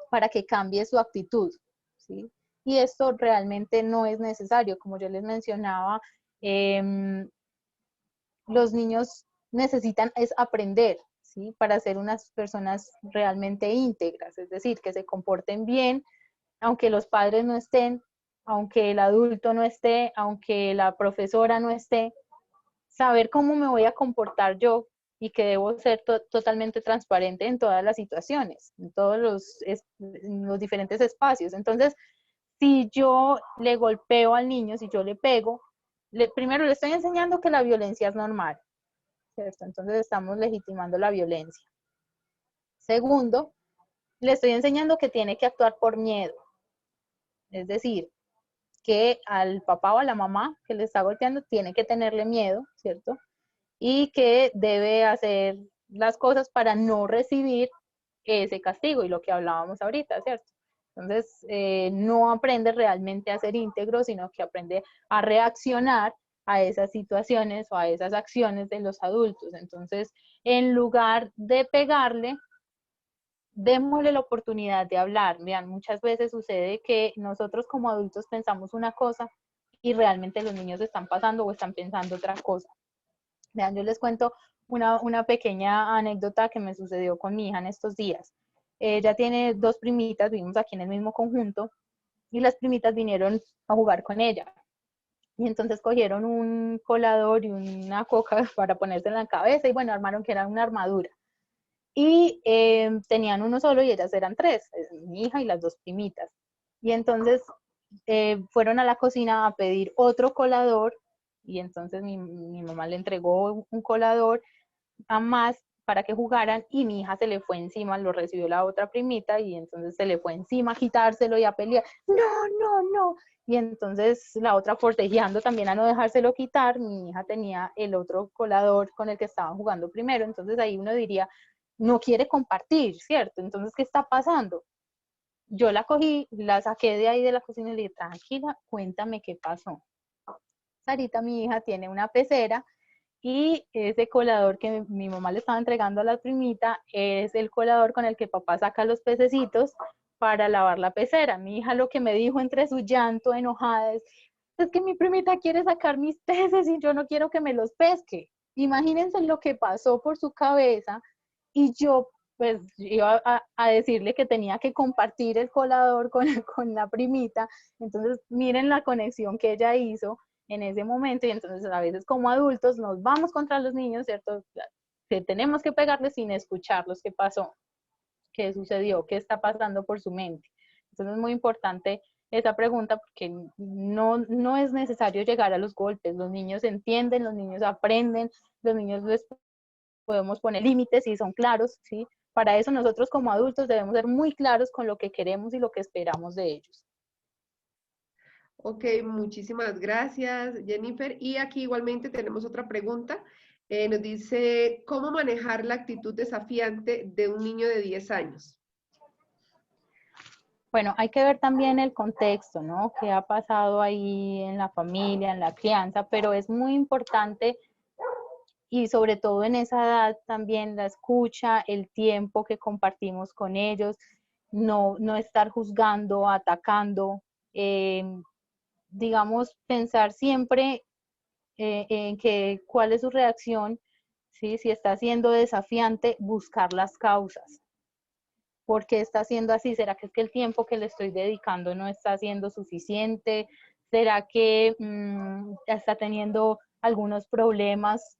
para que cambie su actitud, ¿sí? Y esto realmente no es necesario. Como yo les mencionaba, los niños necesitan es aprender, ¿sí? Para ser unas personas realmente íntegras, es decir, que se comporten bien, aunque los padres no estén, aunque el adulto no esté, aunque la profesora no esté, saber cómo me voy a comportar yo y que debo ser totalmente transparente en todas las situaciones, en todos en los diferentes espacios. Entonces, si yo le golpeo al niño, si yo le pego, primero le estoy enseñando que la violencia es normal, ¿cierto? Entonces estamos legitimando la violencia. Segundo, le estoy enseñando que tiene que actuar por miedo, es decir, que al papá o a la mamá que le está golpeando tiene que tenerle miedo, ¿cierto? Y que debe hacer las cosas para no recibir ese castigo y lo que hablábamos ahorita, ¿cierto? Entonces, no aprende realmente a ser íntegro, sino que aprende a reaccionar a esas situaciones o a esas acciones de los adultos. Entonces, en lugar de pegarle, démosle la oportunidad de hablar. Vean, muchas veces sucede que nosotros como adultos pensamos una cosa y realmente los niños están pasando o están pensando otra cosa. Vean, yo les cuento una pequeña anécdota que me sucedió con mi hija en estos días. Ella tiene 2 primitas, vivimos aquí en el mismo conjunto, y las primitas vinieron a jugar con ella. Y entonces cogieron un colador y una coca para ponerse en la cabeza y bueno, armaron que era una armadura. Y tenían uno solo y ellas eran 3, mi hija y las 2 primitas. Y entonces fueron a la cocina a pedir otro colador y entonces mi mamá le entregó un colador a más para que jugaran y mi hija se le fue encima, lo recibió la otra primita y entonces se le fue encima a quitárselo y a pelear, no, no, no. Y entonces la otra forcejeando también a no dejárselo quitar, mi hija tenía el otro colador con el que estaban jugando primero, entonces ahí uno diría, no quiere compartir, ¿cierto? Entonces, ¿qué está pasando? Yo la cogí, la saqué de ahí de la cocina y le dije, tranquila, cuéntame qué pasó. Sarita, mi hija, tiene una pecera y ese colador que mi mamá le estaba entregando a la primita es el colador con el que papá saca los pececitos para lavar la pecera. Mi hija lo que me dijo entre su llanto, enojada, es que mi primita quiere sacar mis peces y yo no quiero que me los pesque. Imagínense lo que pasó por su cabeza y yo pues iba a decirle que tenía que compartir el colador con la primita. Entonces miren la conexión que ella hizo en ese momento y entonces a veces como adultos nos vamos contra los niños, ¿cierto? Que tenemos que pegarles sin escucharlos qué pasó, qué sucedió, qué está pasando por su mente. Entonces es muy importante esa pregunta porque no es necesario llegar a los golpes, los niños entienden, los niños aprenden, los niños les podemos poner límites y son claros, ¿sí? Para eso nosotros como adultos debemos ser muy claros con lo que queremos y lo que esperamos de ellos. Ok, muchísimas gracias, Jennifer. Y aquí igualmente tenemos otra pregunta. Nos dice, ¿cómo manejar la actitud desafiante de un niño de 10 años? Bueno, hay que ver también el contexto, ¿no? ¿Qué ha pasado ahí en la familia, en la crianza? Pero es muy importante y sobre todo en esa edad también la escucha, el tiempo que compartimos con ellos, no estar juzgando, atacando, eh, digamos, pensar siempre en que cuál es su reacción, ¿sí? Si está siendo desafiante, buscar las causas. ¿Por qué está siendo así? ¿Será que es que el tiempo que le estoy dedicando no está siendo suficiente? ¿Será que está teniendo algunos problemas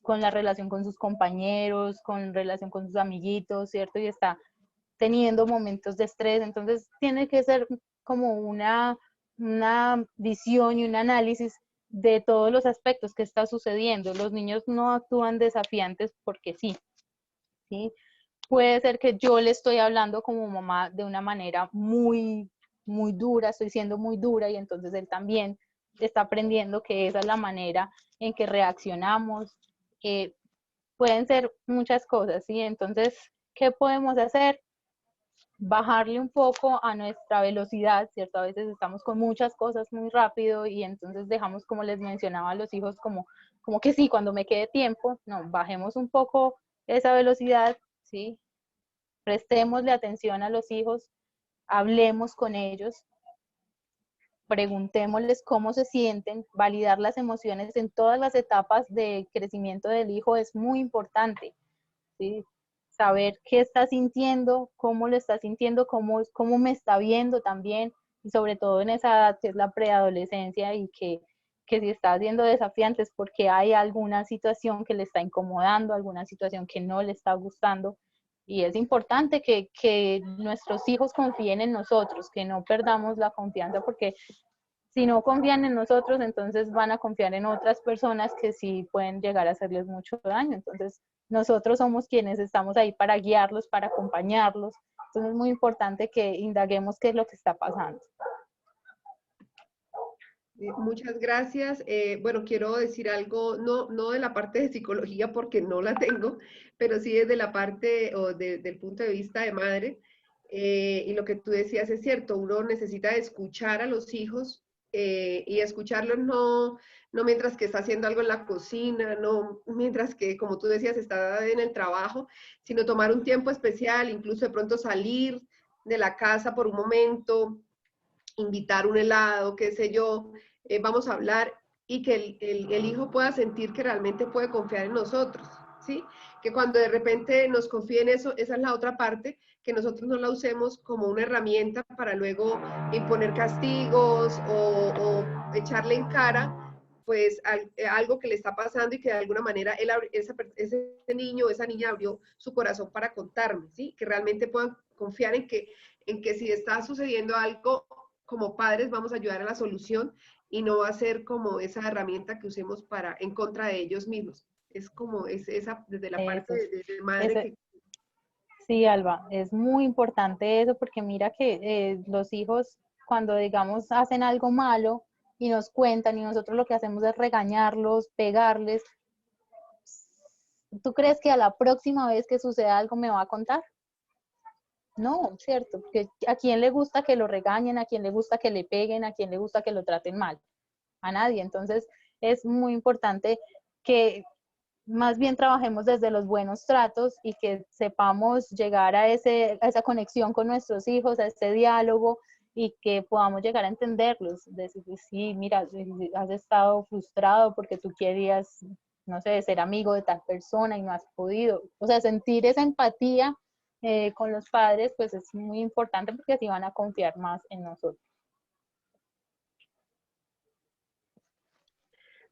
con la relación con sus compañeros, con relación con sus amiguitos, ¿cierto? Y está teniendo momentos de estrés. Entonces tiene que ser como una visión y un análisis de todos los aspectos que está sucediendo. Los niños no actúan desafiantes porque sí, ¿sí? Puede ser que yo le estoy hablando como mamá de una manera muy dura, estoy siendo muy dura y entonces él también está aprendiendo que esa es la manera en que reaccionamos. Eh, Pueden ser muchas cosas, ¿sí? Entonces, ¿qué podemos hacer? Bajarle un poco a nuestra velocidad, ¿cierto? A veces estamos con muchas cosas muy rápido y entonces dejamos, como les mencionaba a los hijos, como que sí, cuando me quede tiempo, no, bajemos un poco esa velocidad, ¿sí? Prestémosle atención a los hijos, hablemos con ellos, preguntémosles cómo se sienten, validar las emociones en todas las etapas de crecimiento del hijo es muy importante, ¿sí? Saber qué está sintiendo, cómo lo está sintiendo, cómo me está viendo también, y sobre todo en esa edad que es la preadolescencia y que si está siendo desafiante es porque hay alguna situación que le está incomodando, alguna situación que no le está gustando. Y es importante que nuestros hijos confíen en nosotros, que no perdamos la confianza, porque si no confían en nosotros, entonces van a confiar en otras personas que sí pueden llegar a hacerles mucho daño. Entonces, nosotros somos quienes estamos ahí para guiarlos, para acompañarlos. Entonces, es muy importante que indaguemos qué es lo que está pasando. Muchas gracias. Bueno, quiero decir algo, no de la parte de psicología porque no la tengo, pero sí desde la parte o del punto de vista de madre. Y lo que tú decías es cierto, uno necesita escuchar a los hijos y escucharlos no mientras que está haciendo algo en la cocina, no mientras que, como tú decías, está en el trabajo, sino tomar un tiempo especial, incluso de pronto salir de la casa por un momento, invitar un helado, qué sé yo, vamos a hablar y que el hijo pueda sentir que realmente puede confiar en nosotros, ¿sí? Que cuando de repente nos confíe en eso, esa es la otra parte, que nosotros no la usemos como una herramienta para luego imponer castigos o echarle en cara pues algo que le está pasando y que de alguna manera ese niño o esa niña abrió su corazón para contarme, ¿sí? Que realmente puedan confiar en que si está sucediendo algo, como padres vamos a ayudar a la solución y no va a ser como esa herramienta que usemos para en contra de ellos mismos. Es como esa desde la parte Eso, de madre ese, que sí, Alba, es muy importante eso porque mira que los hijos cuando digamos hacen algo malo y nos cuentan y nosotros lo que hacemos es regañarlos, pegarles, ¿tú crees que a la próxima vez que suceda algo me va a contar? No, cierto, porque a quién le gusta que lo regañen, a quién le gusta que le peguen, a quién le gusta que lo traten mal, a nadie. Entonces es muy importante que más bien trabajemos desde los buenos tratos y que sepamos llegar a esa conexión con nuestros hijos, a ese diálogo y que podamos llegar a entenderlos. Decir, sí, mira, has estado frustrado porque tú querías, no sé, ser amigo de tal persona y no has podido. O sea, sentir esa empatía con los padres, pues es muy importante porque así van a confiar más en nosotros.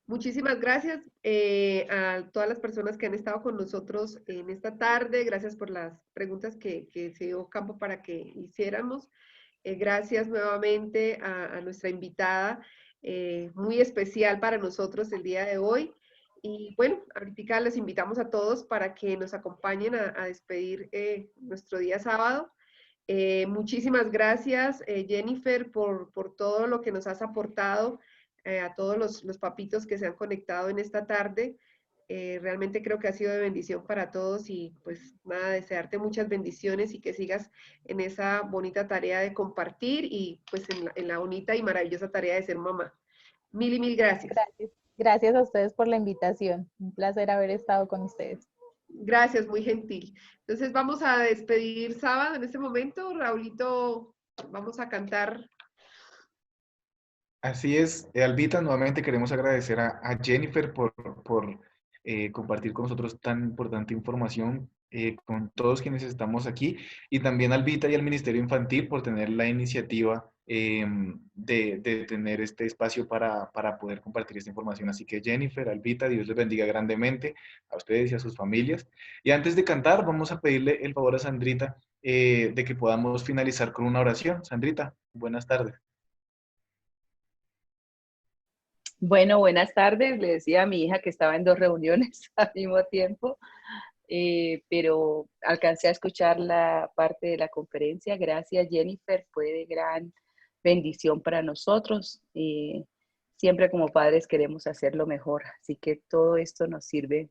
muchísimas gracias a todas las personas que han estado con nosotros en esta tarde. Gracias por las preguntas que se dio campo para que hiciéramos. Gracias nuevamente a nuestra invitada, muy especial para nosotros el día de hoy. Y bueno, ahorita les invitamos a todos para que nos acompañen a despedir nuestro día sábado. Muchísimas gracias, Jennifer, por todo lo que nos has aportado, a todos los papitos que se han conectado en esta tarde. Realmente creo que ha sido de bendición para todos y pues nada, desearte muchas bendiciones y que sigas en esa bonita tarea de compartir y pues en la bonita y maravillosa tarea de ser mamá. Mil y mil gracias. Gracias. Gracias a ustedes por la invitación. Un placer haber estado con ustedes. Gracias, muy gentil. Entonces vamos a despedir sábado en este momento. Raulito, vamos a cantar. Así es, Albita, nuevamente queremos agradecer a Jennifer por compartir con nosotros tan importante información con todos quienes estamos aquí y también a Albita y al Ministerio Infantil por tener la iniciativa de tener este espacio para poder compartir esta información. Así que Jennifer, Albita, Dios les bendiga grandemente a ustedes y a sus familias. Y antes de cantar, vamos a pedirle el favor a Sandrita de que podamos finalizar con una oración. Sandrita, buenas tardes. Bueno, buenas tardes. Le decía a mi hija que estaba en 2 reuniones al mismo tiempo, pero alcancé a escuchar la parte de la conferencia. Gracias, Jennifer. Fue de gran bendición para nosotros. Siempre como padres queremos hacerlo mejor, así que todo esto nos sirve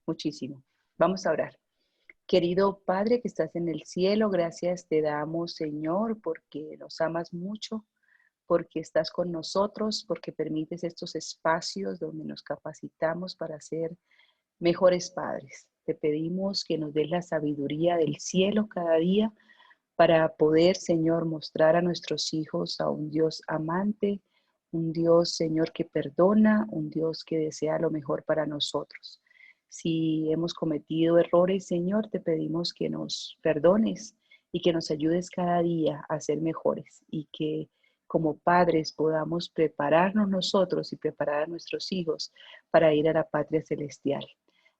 muchísimo. Vamos a orar. Querido Padre que estás en el cielo, gracias te damos, Señor, porque nos amas mucho, porque estás con nosotros, porque permites estos espacios donde nos capacitamos para ser mejores padres. Te pedimos que nos des la sabiduría del cielo cada día para poder, Señor, mostrar a nuestros hijos a un Dios amante, un Dios, Señor, que perdona, un Dios que desea lo mejor para nosotros. Si hemos cometido errores, Señor, te pedimos que nos perdones y que nos ayudes cada día a ser mejores y que como padres podamos prepararnos nosotros y preparar a nuestros hijos para ir a la patria celestial.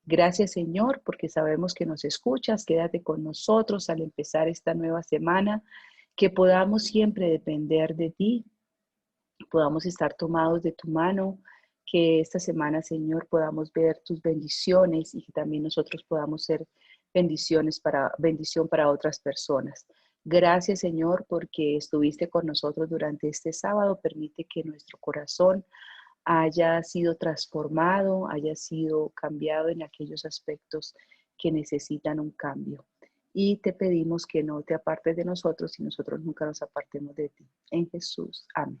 Gracias, Señor, porque sabemos que nos escuchas. Quédate con nosotros al empezar esta nueva semana, que podamos siempre depender de ti, podamos estar tomados de tu mano, que esta semana, Señor, podamos ver tus bendiciones y que también nosotros podamos ser bendición para otras personas. Gracias, Señor, porque estuviste con nosotros durante este sábado. Permite que nuestro corazón haya sido transformado, haya sido cambiado en aquellos aspectos que necesitan un cambio. Y te pedimos que no te apartes de nosotros y nosotros nunca nos apartemos de ti. En Jesús. Amén.